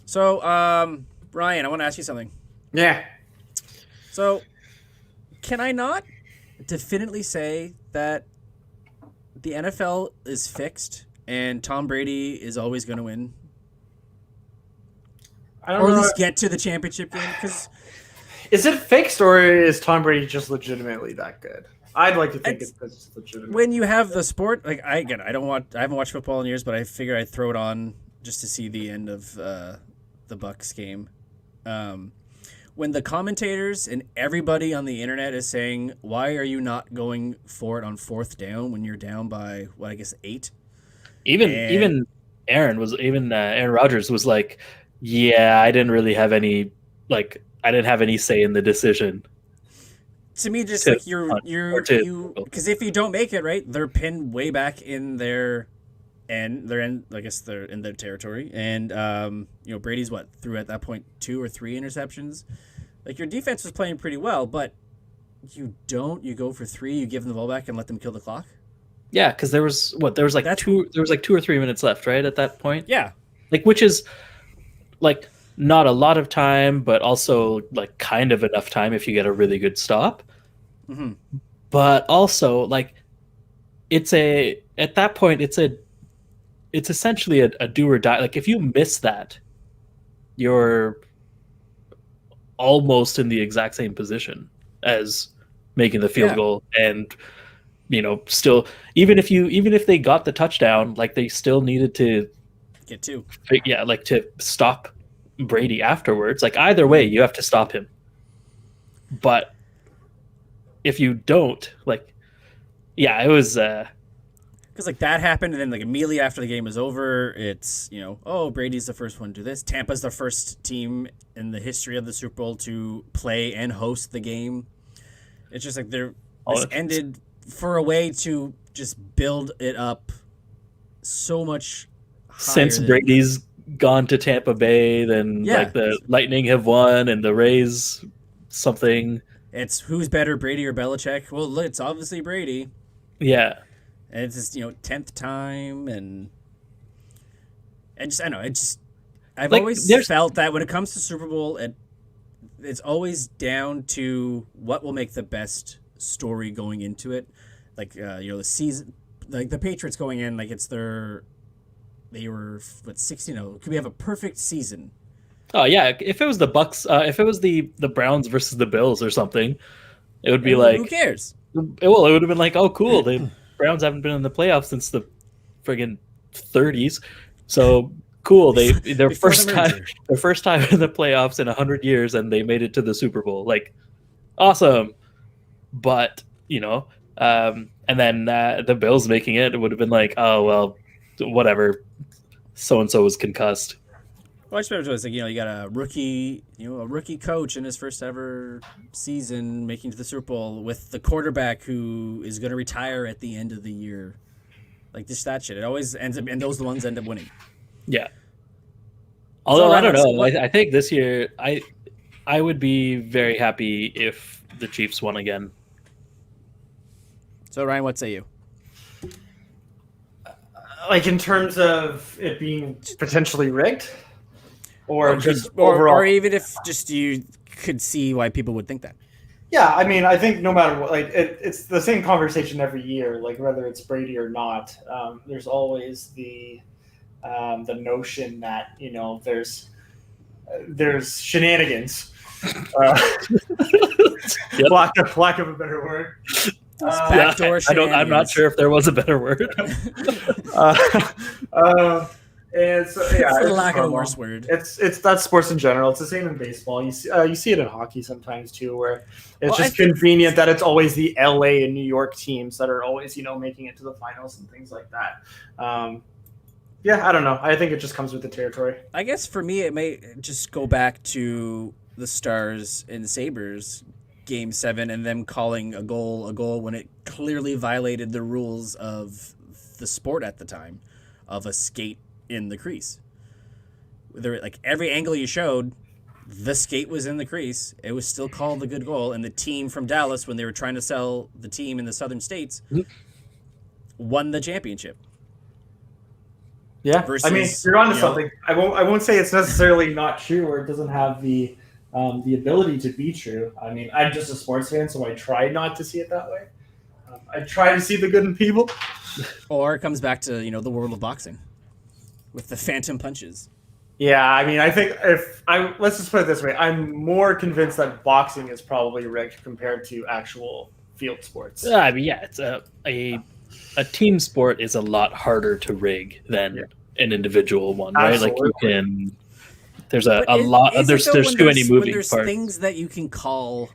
So, Ryan, I want to ask you something. Yeah. So, can I not definitely say that the NFL is fixed and Tom Brady is always going to win? I don't or know. at least get to the championship game? Because is it fixed or is Tom Brady just legitimately that good? I'd like to think it's legitimate. when you have the sport, like I haven't watched football in years, but I figure I'd throw it on just to see the end of the Bucs game. When the commentators and everybody on the internet is saying, "Why are you not going for it on 4th down when you're down by 8?" Even Aaron Rodgers was like, "Yeah, I didn't really have any I didn't have any say in the decision." To me, just like because if you don't make it, right, they're pinned way back in their end. They're in, I guess they're in their territory, and Brady's threw at that point 2 or 3 interceptions. Like your defense was playing pretty well, but you go for 3, you give them the ball back and let them kill the clock. Yeah, because there was 2 or 3 minutes left, right, at that point. Yeah, like which is like not a lot of time, but also like kind of enough time if you get a really good stop. Mm-hmm. But also like at that point it's essentially a do or die. Like if you miss that, you're almost in the exact same position as making the field goal, and still even if they got the touchdown, like they still needed to get 2. Yeah, like to stop Brady afterwards. Like either way, you have to stop him. But if you don't, it was because like that happened, and then like immediately after the game was over, it's Brady's the first one to do this. Tampa's the first team in the history of the Super Bowl to play and host the game. It's just like this ended for a way to just build it up so much since Brady's gone to Tampa Bay, then like the Lightning have won and the Rays something. It's who's better, Brady or Belichick? Well, it's obviously Brady. Yeah. And it's just 10th time, and I've always felt that when it comes to Super Bowl, it's always down to what will make the best story going into it. Like the season, like the Patriots going in, like they were 16-0. Could we have a perfect season? Oh yeah, if it was the Bucs, if it was the Browns versus the Bills or something, it would be like, who cares? Well, it would have been like, oh cool, the Browns haven't been in the playoffs since the friggin' 30s, so cool. Their first time in the playoffs in 100 years, and they made it to the Super Bowl. Like, awesome. But And then the Bills making it would have been like, oh well, whatever. So and so was concussed. Well, I just remember it was like, you got a rookie coach in his first ever season making it to the Super Bowl with the quarterback who is going to retire at the end of the year. Like, just that shit. It always ends up, and those are the ones that end up winning. Yeah. Although I don't know, What- I think this year I would be very happy if the Chiefs won again. So, Ryan, what say you? Like in terms of it being potentially rigged, or just overall, or even if just you could see why people would think that. Yeah, I mean, I think no matter what, like it's the same conversation every year. Like whether it's Brady or not, there's always the notion that there's shenanigans. Yep. Lack of a better word. Backdoor I'm not sure if there was a better word. And so, yeah, For it's lack of a normal. worse word. It's that's sports in general. It's the same in baseball. You see it in hockey sometimes too, where it's Well, just convenient that it's always the LA and New York teams that are always making it to the finals and things like that. Yeah, I don't know. I think it just comes with the territory. I guess for me, it may just go back to the Stars and Sabres Game 7 and them calling a goal when it clearly violated the rules of the sport at the time of a skate in the crease. There, like every angle you showed, the skate was in the crease. It was still called a good goal, and the team from Dallas, when they were trying to sell the team in the southern states, won the championship. Yeah, Versus, I mean, you're onto you know- something. I won't say it's necessarily not true or it doesn't have the ability to be true. I mean, I'm just a sports fan, so I try not to see it that way. I try to see the good in people. Or it comes back to the world of boxing with the phantom punches. Yeah, I mean, I think let's just put it this way, I'm more convinced that boxing is probably rigged compared to actual field sports. I mean, yeah, it's a team sport is a lot harder to rig than an individual one, right? Absolutely. Like you can. There's a But lot. is it There's though too many when moving there's parts. things that you can call,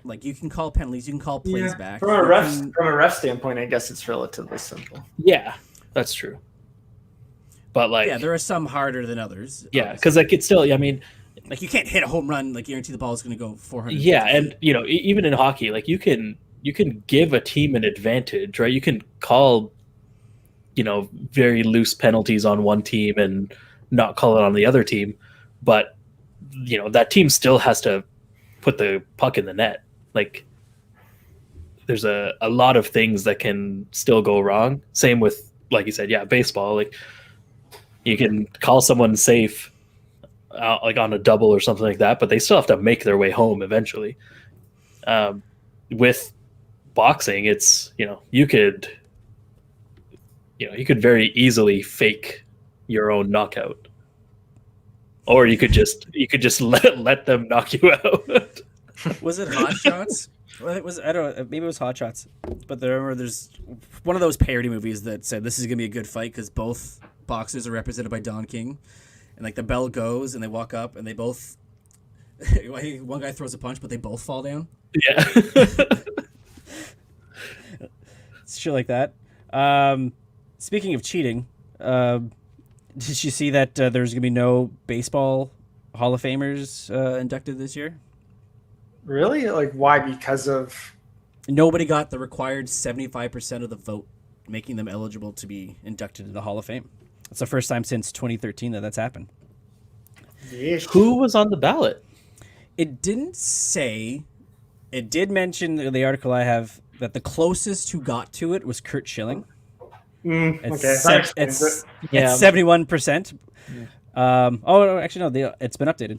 like you can call penalties, you can call plays back. From a You ref standpoint, I guess it's relatively simple. Yeah, that's true. But like, yeah, there are some harder than others. yeah, obviously. because like it's still. I mean, like you can't hit a home run, like guarantee the ball is going to go 400. yeah, and even in hockey, like you can give a team an advantage, right? You can call, very loose penalties on one team and not call it on the other team, but that team still has to put the puck in the net. Like there's a lot of things that can still go wrong. Same with, like you said, yeah, baseball. Like you can call someone safe, like on a double or something like that, but they still have to make their way home eventually. With boxing, it's you could very easily fake your own knockout, or you could just let them knock you out. Was it Hot Shots? Well, it was. I don't know. Maybe it was Hot Shots. But there's one of those parody movies that said this is gonna be a good fight because both boxers are represented by Don King, and like the bell goes and they walk up and they both. One guy throws a punch, but they both fall down. Yeah. Shit like that. Speaking of cheating, did you see that there's gonna be no baseball Hall of Famers inducted this year? Really? Like, why? Because of... Nobody got the required 75% of the vote, making them eligible to be inducted into the Hall of Fame. It's the first time since 2013 that's happened. Yeesh. Who was on the ballot? It didn't say. It did mention in the article I have that the closest who got to it was Kurt Schilling. Okay, It's that explains it. It's 71%. Actually, no. It's been updated.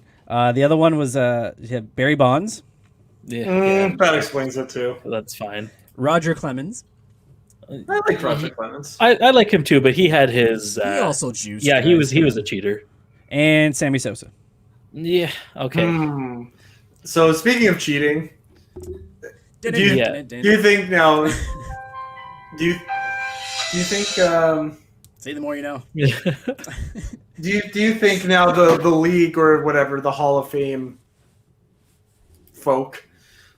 The other one was Barry Bonds, That explains it too. That's fine. Roger Clemens. I like Roger Clemens. I like him too, but he had his. He also juiced. Yeah, he guys. was a cheater. And Sammy Sosa. Yeah. Okay. So speaking of cheating, do you think now? Do you think? Say the more you know. Do you think now the league or whatever, the Hall of Fame folk,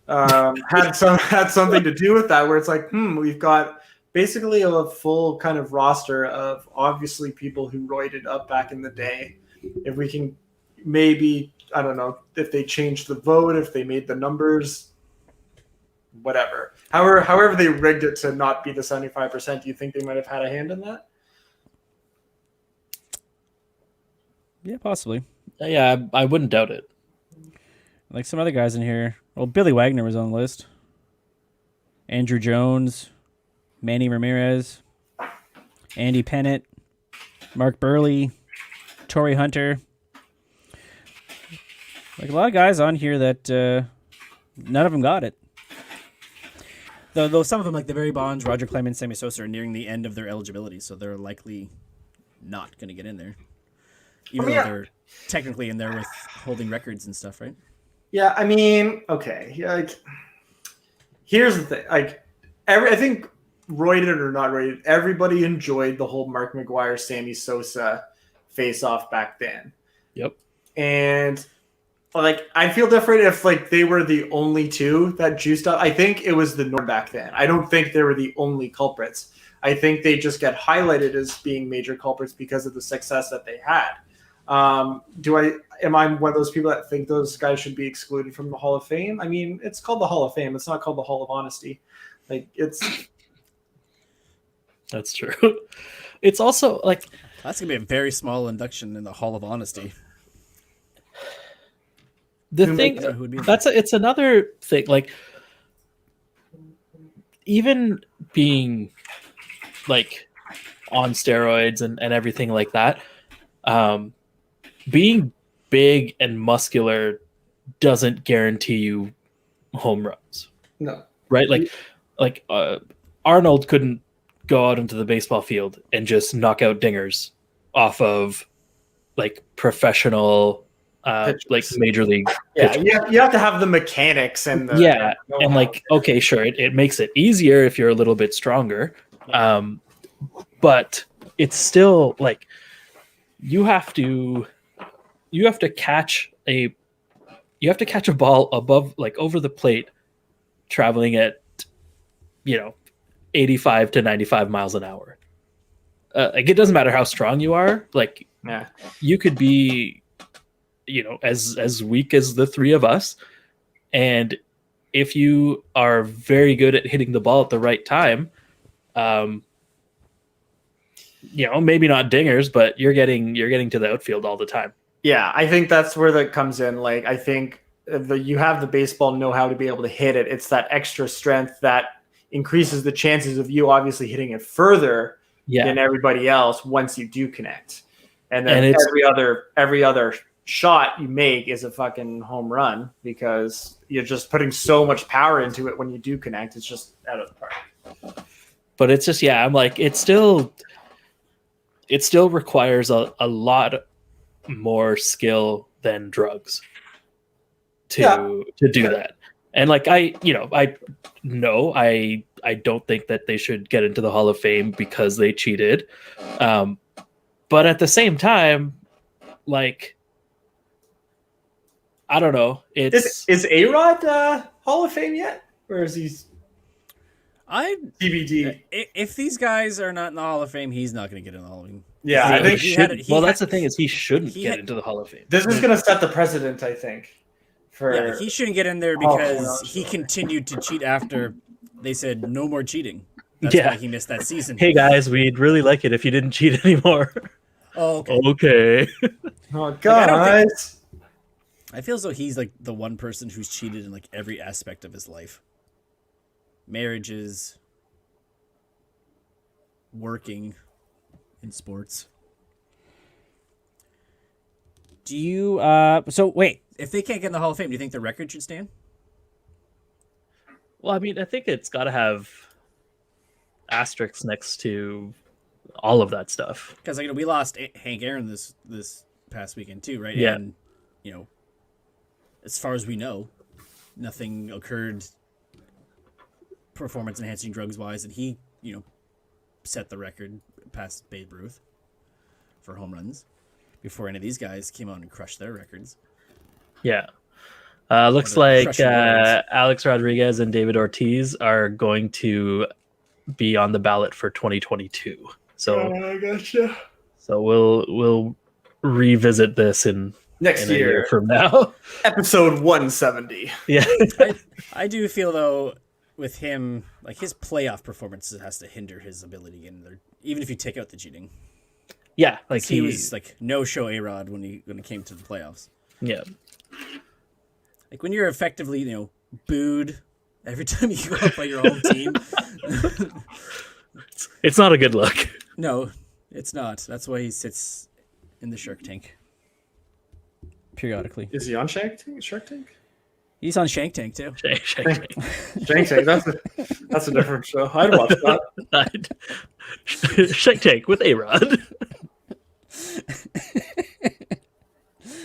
had something to do with that, where it's like, we've got basically a full kind of roster of obviously people who roided up back in the day. If we can maybe, I don't know, if they changed the vote, if they made the numbers, whatever. However they rigged it to not be the 75%, do you think they might have had a hand in that? Yeah, possibly. Yeah, I wouldn't doubt it. Like some other guys in here. Well, Billy Wagner was on the list. Andrew Jones, Manny Ramirez, Andy Pennant, Mark Burley, Torrey Hunter. Like a lot of guys on here that none of them got it. Though some of them, like the Barry Bonds, Roger Clemens, Sammy Sosa, are nearing the end of their eligibility, so they're likely not going to get in there. Even though they're technically in there with holding records and stuff, right? Yeah, I mean, okay. Like, here's the thing. Like, I think roided or not roided, everybody enjoyed the whole Mark McGwire, Sammy Sosa face-off back then. Yep. And like, I feel different if like they were the only two that juiced up. I think it was the norm back then. I don't think they were the only culprits. I think they just get highlighted as being major culprits because of the success that they had. Am I one of those people that think those guys should be excluded from the Hall of Fame? I mean, it's called the Hall of Fame. It's not called the Hall of Honesty. Like, That's true. It's also like that's gonna be a very small induction in the Hall of Honesty. The thing it's another thing. Like, even being like on steroids and everything like that, being big and muscular doesn't guarantee you home runs. No. Right? Like Arnold couldn't go out into the baseball field and just knock out dingers off of like professional like major league. Yeah, you have to have the mechanics and and like, okay, sure, it makes it easier if you're a little bit stronger. But it's still like you have to catch a ball above, like, over the plate, traveling at 85 to 95 miles an hour. Like, it doesn't matter how strong you are. Like, you could be as weak as the three of us, and if you are very good at hitting the ball at the right time, maybe not dingers, but you're getting to the outfield all the time. Yeah, I think that's where that comes in. Like, I think you have the baseball know-how to be able to hit it. It's that extra strength that increases the chances of you obviously hitting it further than everybody else once you do connect. And then every other shot you make is a fucking home run because you're just putting so much power into it when you do connect. It's just out of the park. But it's just, I'm like, it still requires a lot more skill than drugs to do that. And like, I don't think that they should get into the Hall of Fame because they cheated. But at the same time, like, I don't know. Is A-Rod Hall of Fame yet? Or is he TBD? If these guys are not in the Hall of Fame, he's not going to get in the Hall of Fame. Yeah, I think that's the thing, is he shouldn't get into the Hall of Fame. This is going to set the precedent, I think. He shouldn't get in there because he continued to cheat after they said no more cheating. That's why he missed that season. Hey guys, we'd really like it if you didn't cheat anymore. Oh, okay. Okay. Oh, guys. I feel as though he's like the one person who's cheated in like every aspect of his life. Marriages, working, in sports. Do you so wait, if they can't get in the Hall of Fame, do you think the record should stand? Well, I mean, I think it's got to have asterisks next to all of that stuff. Because like, we lost Hank Aaron this past weekend too, right? Yeah. And as far as we know, nothing occurred performance enhancing drugs wise, and he set the record past Babe Ruth for home runs before any of these guys came out and crushed their records. Yeah. Looks What a like crushing words. Alex Rodriguez and David Ortiz are going to be on the ballot for 2022. So, gotcha. so we'll revisit this in Next a year year, from now. episode 170. Yeah. I do feel though with him, like his playoff performances has to hinder his ability in there, even if you take out the cheating. Yeah, like He was like no show A-Rod when he came to the playoffs. yeah. Like when you're effectively, booed every time you go up by your own team. It's not a good look. No, it's not. That's why he sits in the Shark Tank periodically. Is he on Shark Tank? He's on Shank Tank too. Shank Tank. That's a different show. I'd watch that. Shank Tank with A-Rod.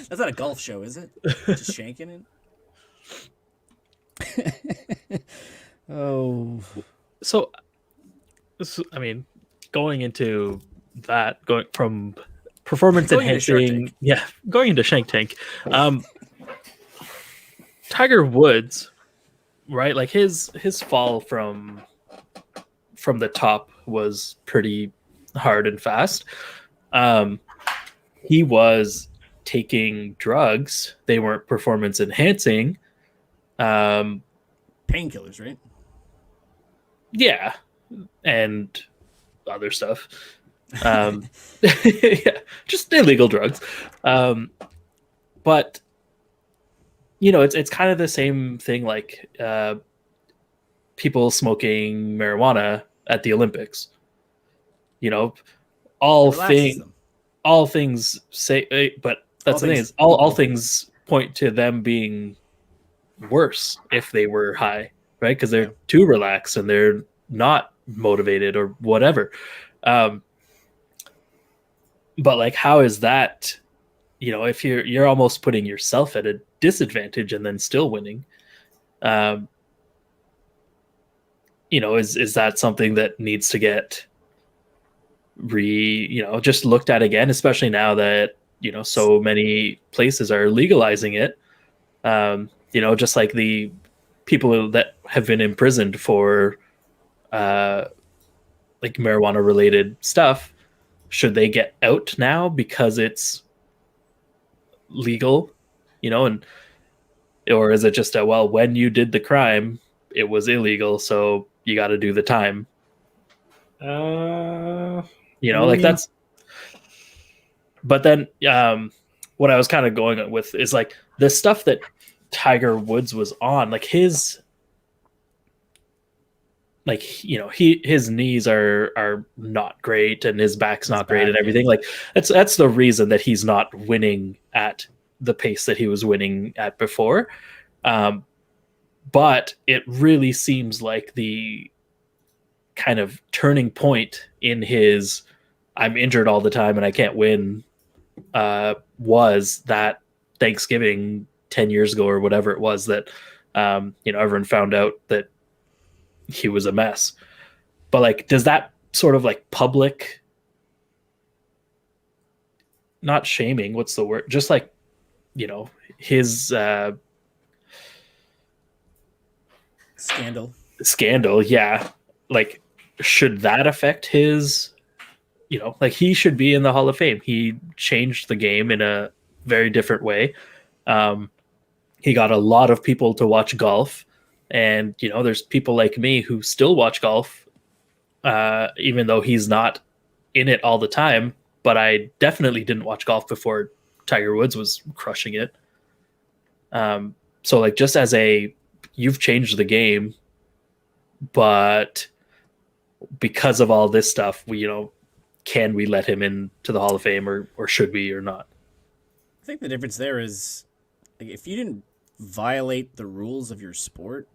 That's not a golf show, is it? Just shanking it. Oh. So, I mean, going into that, going from performance Going into Shark enhancing, Tank. yeah, going into Shank Tank. Tiger Woods, right? Like his fall from the top was pretty hard and fast. He was taking drugs. They weren't performance enhancing. Painkillers, right? Yeah, and other stuff. Yeah, just illegal drugs. But it's kind of the same thing like people smoking marijuana at the Olympics. All things say, but that's the thing is all things point to them being worse if they were high, right? Because they're too relaxed and they're not motivated or whatever. But like, how is that? If you're almost putting yourself at a disadvantage and then still winning, is that something that needs to get just looked at again, especially now that so many places are legalizing it. Just like the people that have been imprisoned for like marijuana related stuff, should they get out now because it's legal, or is it just when you did the crime it was illegal, so you got to do the time? Like that's. But then what I was kind of going with is like the stuff that Tiger Woods was on, like his knees are not great and his back's not great and everything. Like that's the reason that he's not winning at the pace that he was winning at before. But it really seems like the kind of turning point in his I'm injured all the time and I can't win was that Thanksgiving 10 years ago or whatever it was that everyone found out that he was a mess. But like, does that sort of like public, not shaming, what's the word, just like his scandal, yeah, like should that affect his, like he should be in the Hall of Fame. He changed the game in a very different way. He got a lot of people to watch golf. And, there's people like me who still watch golf, even though he's not in it all the time. But I definitely didn't watch golf before Tiger Woods was crushing it. So, like, just as you've changed the game, but because of all this stuff, can we let him into the Hall of Fame or should we or not? I think the difference there is, like, if you didn't violate the rules of your sport,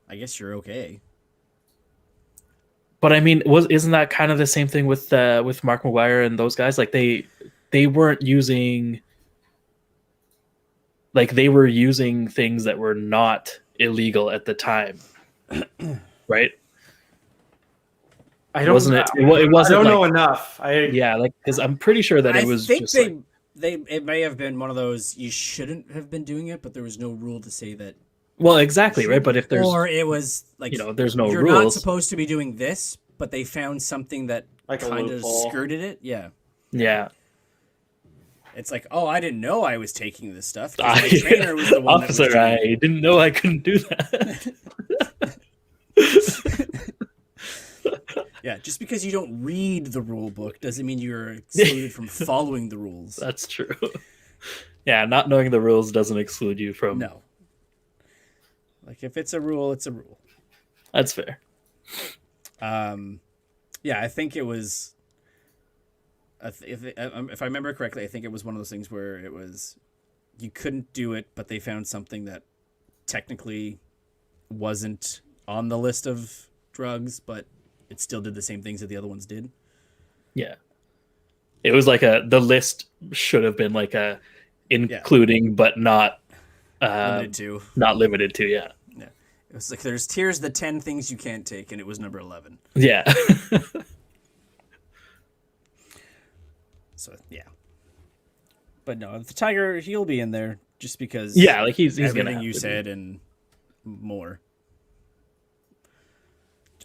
I guess you're okay. But I mean, isn't that kind of the same thing with Mark McGwire and those guys? Like they weren't using, like they were using things that were not illegal at the time, right? I don't wasn't know. it wasn't. I don't like, know enough. Like because I'm pretty sure that it was think just they it may have been one of those you shouldn't have been doing it, but there was no rule to say that. Well, exactly, right? But if there's, or it was like, there's no you're rules. not supposed to be doing this, but they found something that Like a kind of loophole. skirted it. Yeah. Yeah. It's like, oh, I didn't know I was taking this stuff. 'Cause my trainer was the one Officer, that was doing I didn't know I couldn't do that. Yeah, just because you don't read the rule book doesn't mean you're excluded from following the rules. That's true. Yeah, not knowing the rules doesn't exclude you from. No. Like, if it's a rule, it's a rule. That's fair. Yeah, I think it was. If I remember correctly, I think it was one of those things where it was you couldn't do it, but they found something that technically wasn't on the list of drugs, but it still did the same things that the other ones did. Yeah. It was like the list should have been like a including, but not Limited to. not limited to. Yeah. Yeah. It was like here's the 10 things you can't take, and it was number 11. Yeah. So yeah. But no, the Tiger, he'll be in there just because. Yeah, like he's gonna everything have you to said and more.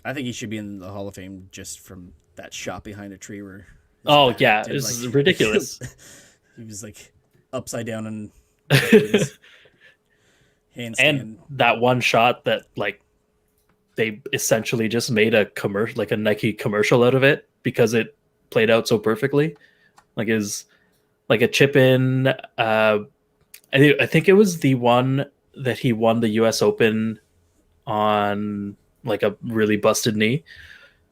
I think he should be in the Hall of Fame just from that shot behind a tree where. his Oh back yeah, did, it's like, ridiculous. He was like upside down and handstand. And that one shot that like they essentially just made a commercial, like a Nike commercial out of it because it played out so perfectly. Like is like a chip in. I think it was the one that he won the U.S. Open on like a really busted knee,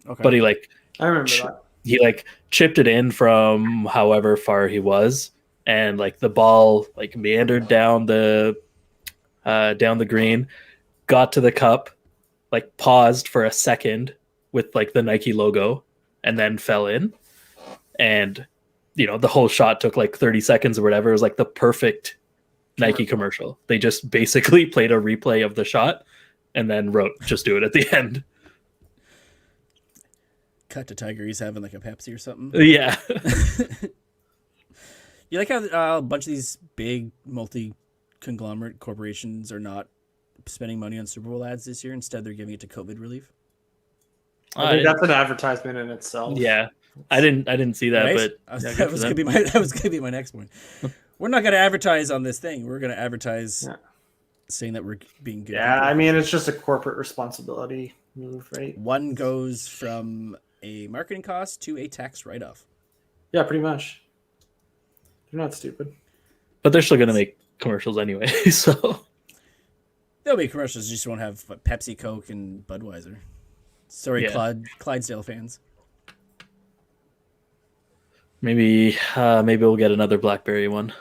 Okay. but he like I remember that. he like chipped it in from however far he was, and like the ball like meandered down the green, got to the cup, like paused for a second with like the Nike logo, and then fell in. And the whole shot took like 30 seconds or whatever. It was like the perfect Nike commercial. They just basically played a replay of the shot and then wrote just do it at the end. Cut to Tiger, he's having like a Pepsi or something. Yeah. You like how a bunch of these big multi-conglomerate corporations are not spending money on Super Bowl ads this year? Instead, they're giving it to COVID relief. I think that's an advertisement in itself. Yeah. I didn't see that, Right? but yeah, that was gonna be my next point. We're not gonna advertise on this thing. We're gonna advertise saying that we're being good. Yeah, I mean, it's just a corporate responsibility move, right? One goes from a marketing cost to a tax write-off. Yeah, pretty much. They're not stupid. But they're still going to make commercials anyway, so. There'll be commercials, just won't have Pepsi, Coke, and Budweiser. Sorry, Yeah. Clydesdale fans. Maybe we'll get another BlackBerry one.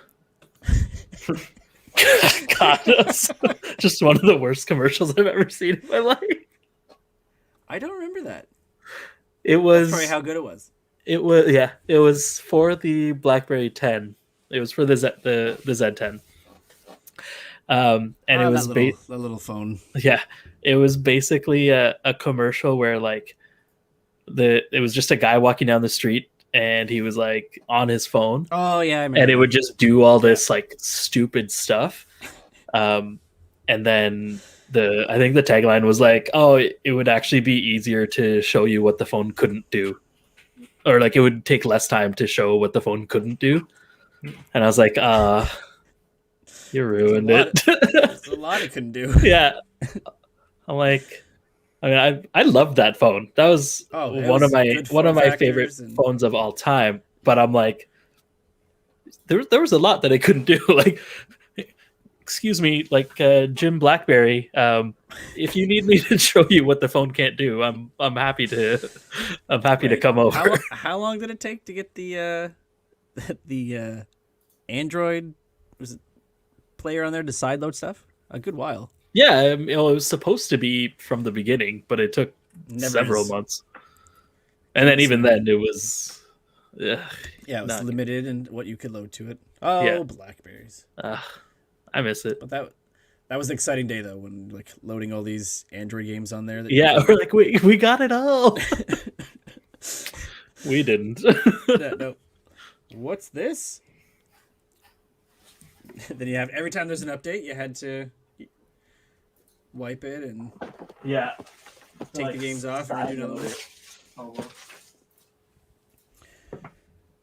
God, that's just one of the worst commercials I've ever seen in my life. I don't remember that. It was That's probably how good it was. It was for the BlackBerry 10. It was for the Z10. And it was that little phone. Yeah, it was basically a commercial where like it was just a guy walking down the street and he was like on his phone. Oh yeah, I remember. And it would just do all this like stupid stuff. And then I think the tagline was like, "Oh, it would actually be easier to show you what the phone couldn't do." Or like it would take less time to show what the phone couldn't do. And I was like, you ruined it. There's a lot it couldn't do. Yeah. I'm like, I mean, I loved that phone. That was one of my favorite phones of all time. But I'm like, there was a lot that it couldn't do. Like, excuse me, like Jim BlackBerry. If you need me to show you what the phone can't do, I'm happy to to come over. How long did it take to get the Android player on there to sideload stuff? A good while. Yeah, it was supposed to be from the beginning, but it took several months. And then even then, it was it was limited in what you could load to it. Blackberries. I miss it. But that was an exciting day though, when like loading all these Android games on there. We're like we got it all. We didn't. No. What's this? Then you have every time there's an update, you had to wipe it and Yeah. take the games off and do another one. Oh, well.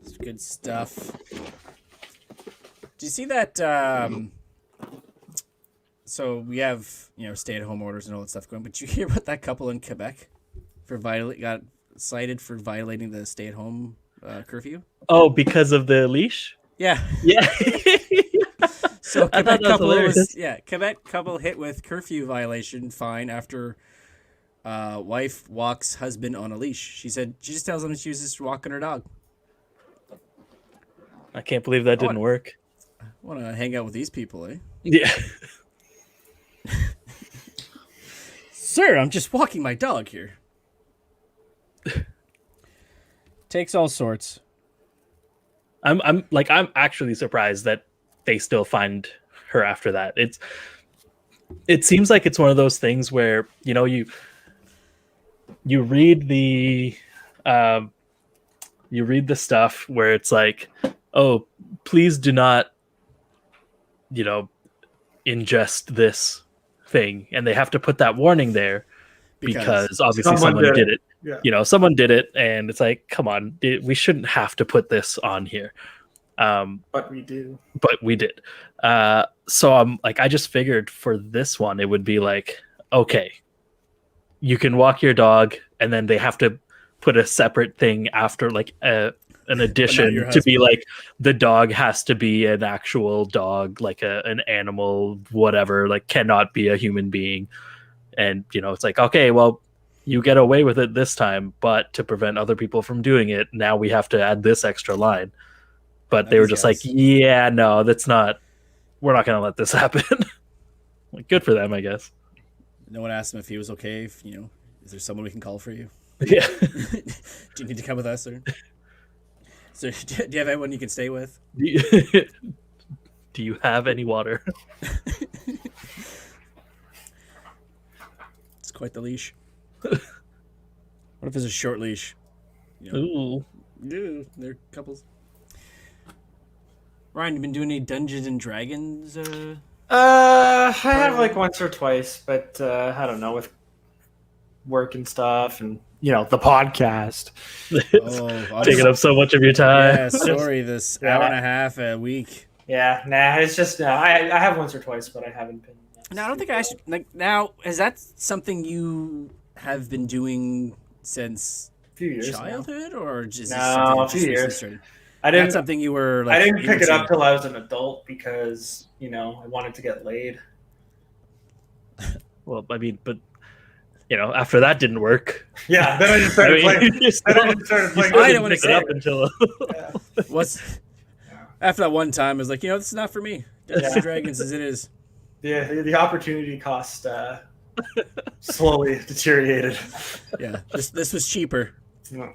It's good stuff. Do you see that? So we have stay-at-home orders and all that stuff going. But did you hear about that couple in Quebec got cited for violating the stay-at-home curfew? Oh, because of the leash? Yeah. Yeah. So I thought that was hilarious. Quebec couple hit with curfew violation fine after wife walks husband on a leash. She said she just tells him she was just walking her dog. I can't believe that didn't work. I want to hang out with these people, eh? Yeah. Sir, I'm just walking my dog here. Takes all sorts. I'm actually surprised that they still find her after that. It seems like it's one of those things where, you read the stuff where it's like, oh, please do not, ingest this thing, and they have to put that warning there because obviously someone did it. Yeah. Someone did it, and it's like, come on, we shouldn't have to put this on here. But we do. But we did. So I'm like, I just figured for this one, it would be like, okay, you can walk your dog, and then they have to put a separate thing after, like an addition to be like, the dog has to be an actual dog, like an animal, whatever, like cannot be a human being. And, it's like, okay, well, you get away with it this time, but to prevent other people from doing it, now we have to add this extra line. But they were just like, yeah, no, we're not going to let this happen. Like, good for them, I guess. No one asked him if he was okay. Is there someone we can call for you? Yeah. Do you need to come with us, sir? So, do you have anyone you can stay with? Do you have any water? It's quite the leash. What if it's a short leash? Ooh. Yeah, they're couples. Ryan, you been doing any Dungeons and Dragons? I have like once or twice, but I don't know, with work and stuff, and the podcast. Taking up so much of your time. Yeah, sorry, this hour and a half a week. Yeah, it's just I have once or twice, but I haven't been. No, I don't think I should. Like, now, is that something you have been doing since a few years childhood, or just a few years? I didn't. Not something you were. Like, I didn't pick it up till I was an adult because I wanted to get laid. Well, I mean, but after that didn't work. Yeah, then I just started playing. I didn't want to pick it up until. After that one time, I was like, this is not for me. Dungeons and Dragons as it is. Yeah, the opportunity cost slowly deteriorated. Yeah, this was cheaper. Yeah.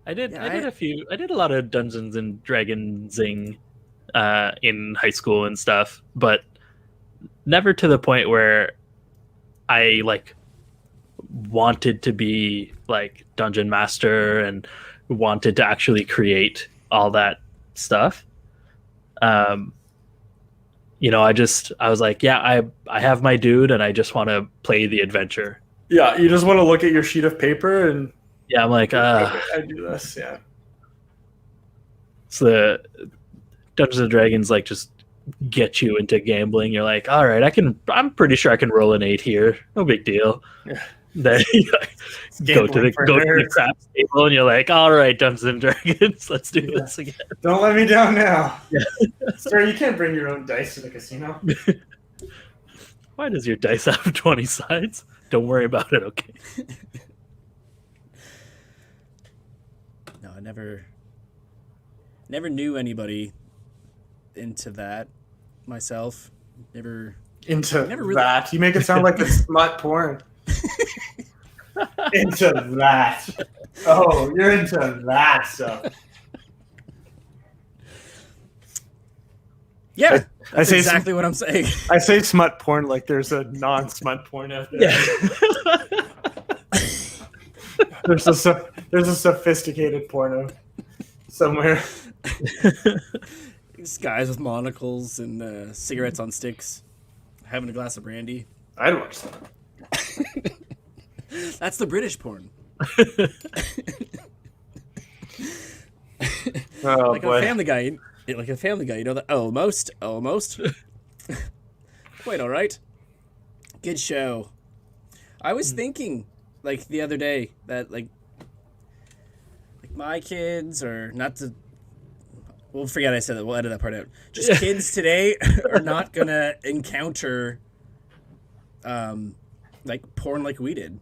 I did a lot of Dungeons and Dragonsing in high school and stuff, but never to the point where I like wanted to be like dungeon master and wanted to actually create all that stuff. I was like, yeah, I have my dude and I just want to play the adventure. Yeah, you just want to look at your sheet of paper and yeah, I'm like, I do this, yeah. So the Dungeons and Dragons like just get you into gambling. You're like, all right, I'm pretty sure I can roll an 8 here. No big deal. Yeah. Then you go to the craps table and you're like, all right, Dungeons and Dragons, let's do this again. Don't let me down now. Yeah. Sir, you can't bring your own dice to the casino. Why does your dice have 20 sides? Don't worry about it, okay? No, I never knew anybody into that myself. Never really... that. You make it sound like a smut porn. Into that. Oh, you're into that stuff. Yeah, that's exactly what I'm saying. I say smut porn like there's a non-smut porn out there. Yeah. There's a sophisticated porno somewhere. Just guys with monocles and cigarettes on sticks, having a glass of brandy. I'd watch that. That's the British porn. Oh Like boy. a Family Guy. Like a Family Guy, you know that almost. Quite all right. Good show. I was thinking, like the other day, that like my kids or not to. We'll forget I said that. We'll edit that part out. Just kids today are not gonna encounter, like porn like we did.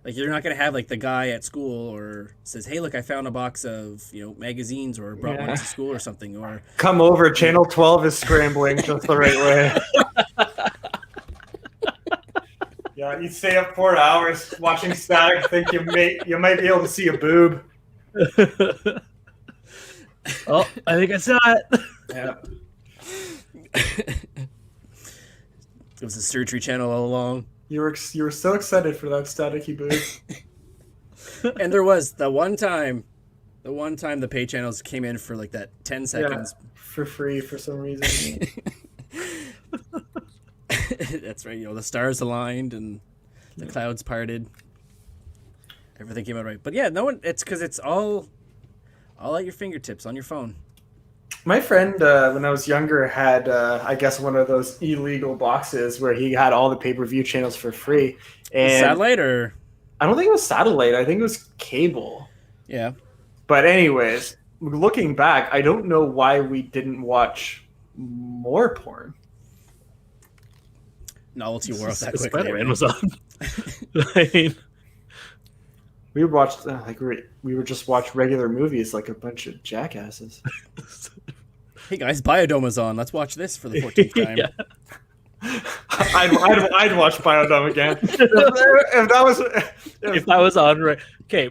Like you're not gonna have like the guy at school or says, "Hey, look, I found a box of magazines or brought one to school or something." Or Come over. Channel 12 is scrambling just the right way. Yeah, you stay up 4 hours watching Static. Think you might be able to see a boob. Oh, I think I saw it. Yeah. it was a surgery channel all along. You were so excited for that staticky boob. And there was the one time the pay channels came in for like that 10 seconds. Yeah, for free for some reason. That's right. The stars aligned and the clouds parted. Everything came out right. But yeah, it's because it's all at your fingertips on your phone. My friend, when I was younger, had I guess one of those illegal boxes where he had all the pay-per-view channels for free. And Satellite or I don't think it was satellite. I think it was cable. yeah. But anyways, looking back, I don't know why we didn't watch more porn. Novelty wore off that quickly. Spider-Man was on. I mean, We watched we would just watch regular movies like a bunch of jackasses. Hey guys, Biodome is on. Let's watch this for the 14th time. Yeah. I'd watch Biodome again if If that was on, right? Okay,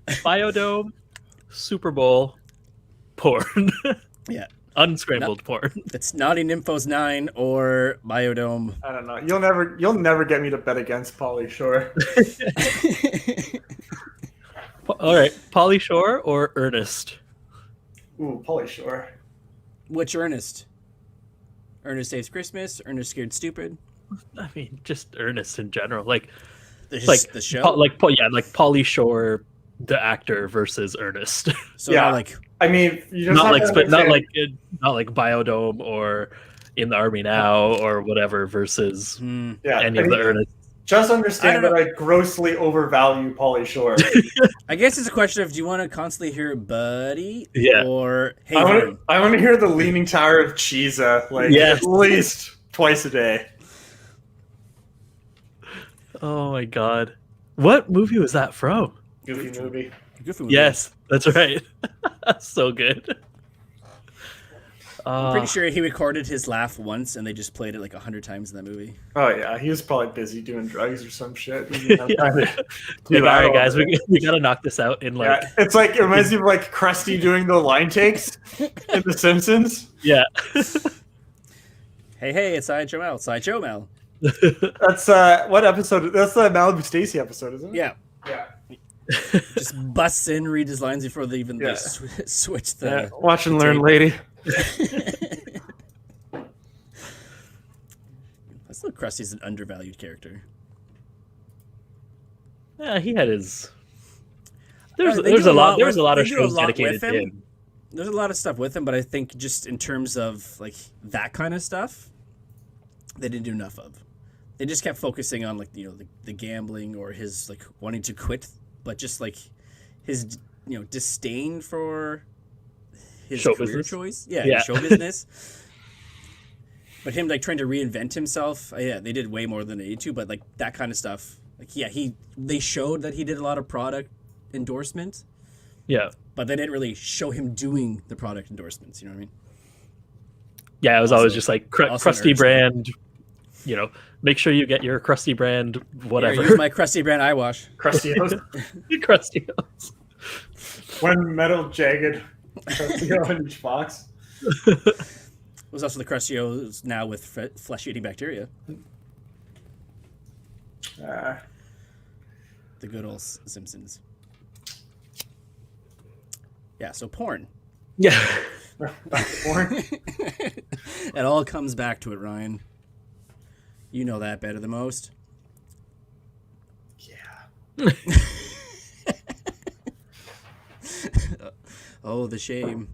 Biodome, Super Bowl, porn. Yeah. Unscrambled porn. It's Naughty Nymphos 9 or Biodome. I don't know. You'll never get me to bet against Pauly Shore. All right, Pauly Shore or Ernest? Ooh, Pauly Shore. Which Ernest? Ernest Saves Christmas, Ernest Scared Stupid. I mean, just Ernest in general. Like The show. like Pauly Shore, the actor versus Ernest. So Yeah. now, like I mean, you just not have like to sp- not understand- like Biodome or In the Army Now or whatever versus yeah, any of the Ernest. Just I understand don't that I grossly overvalue Pauly Shore. I guess it's a question of, do you want to constantly hear "buddy" Yeah. or "hey, I hon"? want to hear the Leaning Tower of Cheesa Yes. at least twice a day. Oh my god, what movie was that from? Goofy movie. Goofy movie. Yes, that's right. So good. I'm pretty sure he recorded his laugh once, and they just played it like 100 times in that movie. Oh yeah, he was probably busy doing drugs or some shit. Like, all right, guys, we gotta knock this out in like Yeah, it reminds me of like Krusty doing the line takes in The Simpsons. yeah. Hey, it's Sideshow Mel. Sideshow Mel. That's what episode? That's the Malibu Stacy episode, isn't it? Yeah. Yeah. Just busts in, reads his lines before they even Yeah. switch the. Watch and learn, tape. lady. I still think Krusty's an undervalued character. Yeah, he had his. They There's do a lot. with- There's a lot of they do shows lot dedicated with to him. him. There's a lot of stuff with him, but I think just in terms of like that kind of stuff, they didn't do enough of. They just kept focusing on like the gambling or his like wanting to quit, but just like his disdain for his Show career business? choice. Yeah, Yeah. show business. But him like trying to reinvent himself. Yeah, they did way more than they needed to, but like that kind of stuff. Like yeah, they showed that he did a lot of product endorsement, Yeah, but they didn't really show him doing the product endorsements. You know what I mean? yeah. It was always just like also Krusty Ernest. brand. Make sure you get your Krusty brand whatever. Here, use my Krusty brand eye wash. Krusty Host. Krusty. One metal jagged Krusty on each box. It was also the Crustios now with flesh-eating bacteria. The good old Simpsons. Yeah, so porn. Yeah. Born. It all comes back to it, Ryan. You know that better than most. Yeah. Oh, the shame.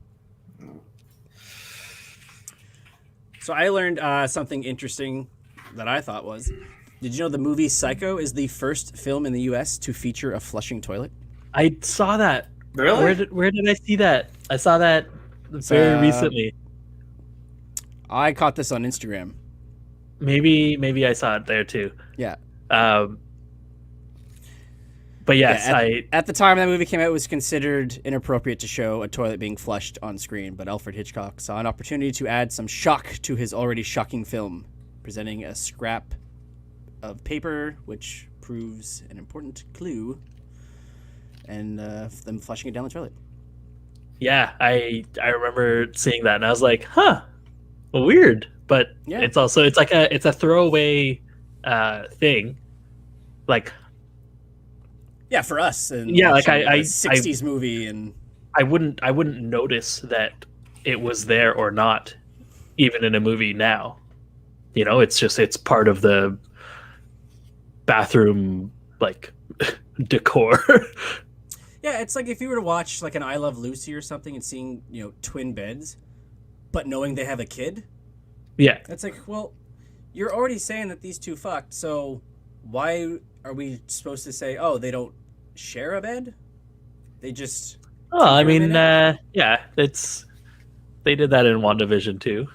So I learned something interesting that I thought was, did you know the movie Psycho is the first film in the U.S. to feature a flushing toilet? I saw that. Really? Where did I see that? I saw that very recently. I caught this on Instagram. Maybe I saw it there too. Yeah. But yes, at the time that movie came out, it was considered inappropriate to show a toilet being flushed on screen, but Alfred Hitchcock saw an opportunity to add some shock to his already shocking film, presenting a scrap of paper, which proves an important clue, and them flushing it down the toilet. Yeah, I remember seeing that, and I was like, huh, weird. But Yeah. it's a throwaway thing, like. Yeah, for us. And Yeah, like watching I- a 60s movie and I wouldn't notice that it was there or not, even in a movie now. You know, it's part of the bathroom like decor. yeah, it's like if you were to watch like an I Love Lucy or something and seeing, twin beds, but knowing they have a kid, Yeah, it's like, well, you're already saying that these two fucked, so why are we supposed to say, oh, they don't share a bed? They just oh, I take care of mean, it? yeah, they did that in WandaVision too.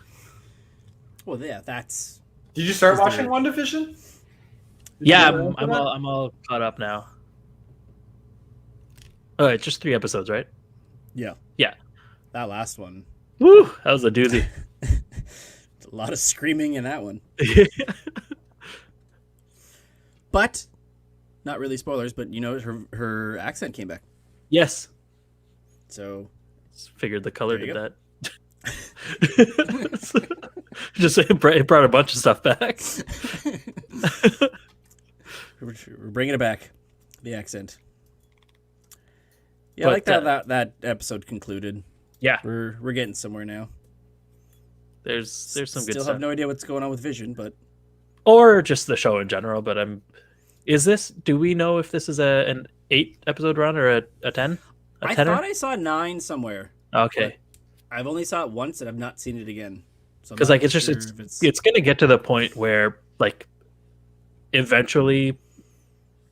Well, yeah, that's Did you start Is watching there- WandaVision? Did Yeah, you I'm all caught up now. Oh, it's just 3 episodes, right? yeah. Yeah. That last one, Woo, that was a doozy. a lot of screaming in that one. But not really spoilers, but her accent came back. Yes, So figured the color There you did that. Just it brought a bunch of stuff back. we're bringing it back, the accent. Yeah, But, I like that episode concluded. Yeah, We're getting somewhere now. there's some good Still stuff. have no idea what's going on with Vision, but Or just the show in general. But do we know if this is an 8 episode run or a 10? A I 10er? thought I saw 9 somewhere. Okay, I've only saw it once and I've not seen it again. So I'm because not like it's sure just if it's gonna get to the point where like eventually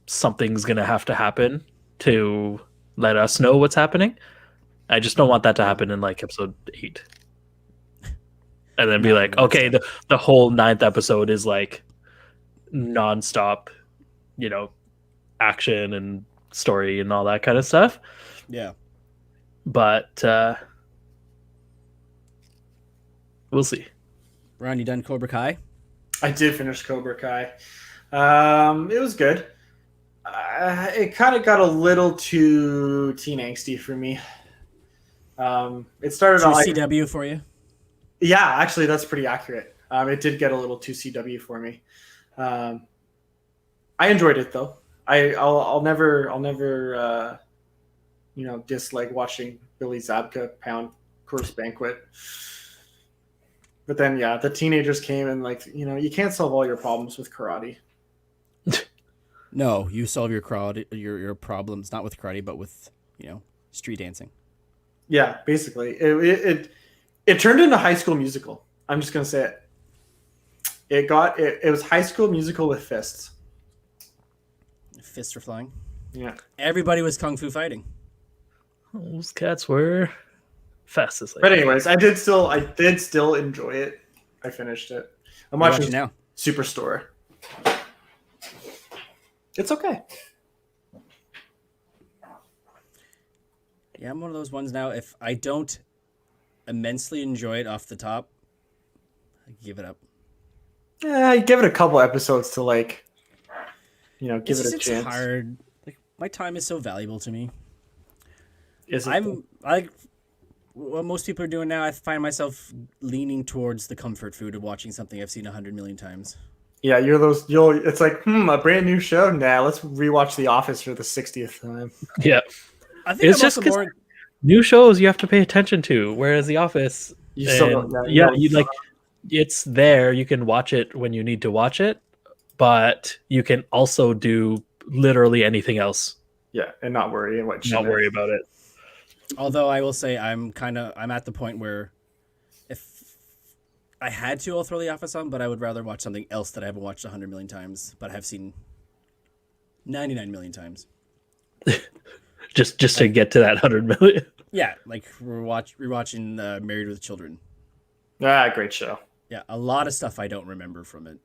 something's gonna have to happen to let us know what's happening. I just don't want that to happen in like episode 8, and then be No, like, no, okay, the whole 9th episode is like nonstop, action and story and all that kind of stuff. yeah. But we'll see. Ron, you done Cobra Kai? I did finish Cobra Kai. It was good. It kind of got a little too teen angsty for me. It started Too on like, CW for you? yeah, actually, that's pretty accurate. It did get a little too CW for me. I enjoyed it though. I'll never dislike watching Billy Zabka pound Course Banquet. But then yeah, the teenagers came and you can't solve all your problems with karate. No, you solve your problems not with karate, but with street dancing. Yeah, basically, it turned into High School Musical. I'm just gonna say it. It was High School Musical with fists. Fists are flying. Yeah, Everybody was kung fu fighting. Those cats were fastest. but anyways, I did still enjoy it. I finished it. I'm You're watching watching now. Superstore. It's okay. Yeah, I'm one of those ones now. If I don't immensely enjoy it off the top, I give it up. Yeah, I give it a couple episodes to give it a It's chance. hard. Like my time is so valuable to me. Is it I'm like what most people are doing now. I find myself leaning towards the comfort food of watching something I've seen 100 million times. Yeah, it's like, a brand new show. Nah, let's rewatch The Office for the 60th time. Yeah, I think It's I'm just also 'cause- more. new shows you have to pay attention to, whereas The Office, You still and don't. yeah, you like it's there. You can watch it when you need to watch it, but you can also do literally anything else. Yeah, and not worry and what. Not worry about it. Although I will say I'm at the point where if I had to, I'll throw The Office on, but I would rather watch something else that I haven't watched 100 million times, but have seen 99 million times. Just to get to that 100 million. Yeah, like rewatching Married with Children. Great show. Yeah, a lot of stuff I don't remember from it.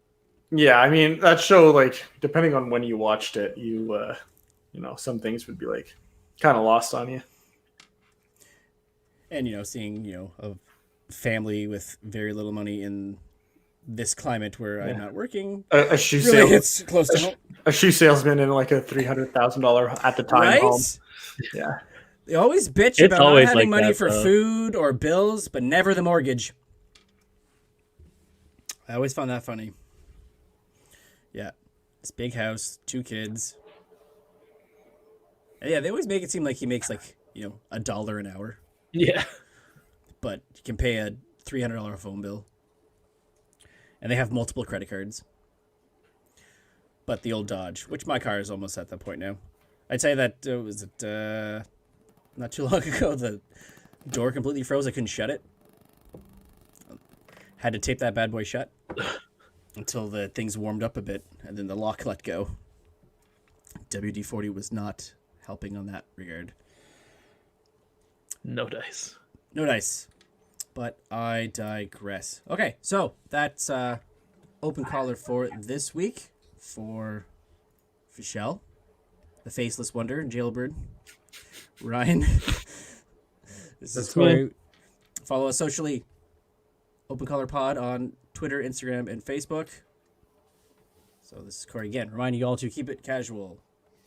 Yeah, I mean that show, like depending on when you watched it, you some things would be like kind of lost on you. And seeing a family with very little money in this climate where I'm not working, A shoe really sale, hits close to home. a shoe salesman in like a $300,000 at the time Right? home. Yeah, They always bitch It's about not always having like money that, for though. food or bills, but never the mortgage. I always found that funny. Yeah. This big house, 2 kids. And yeah, they always make it seem like he makes like, $1 an hour, Yeah. but you can pay a $300 phone bill. And they have multiple credit cards. But the old Dodge, which my car is almost at that point now. I'd say that, not too long ago, the door completely froze. I couldn't shut it. Had to tape that bad boy shut until the things warmed up a bit, and then the lock let go. WD-40 was not helping on that regard. No dice. No dice. But I digress. Okay, so that's open caller for this week for Fischel, the Faceless Wonder, and Jailbird. Ryan. This is Cory. Follow us socially. Open Color Pod on Twitter, Instagram, and Facebook. So this is Cory again, reminding you all to keep it casual.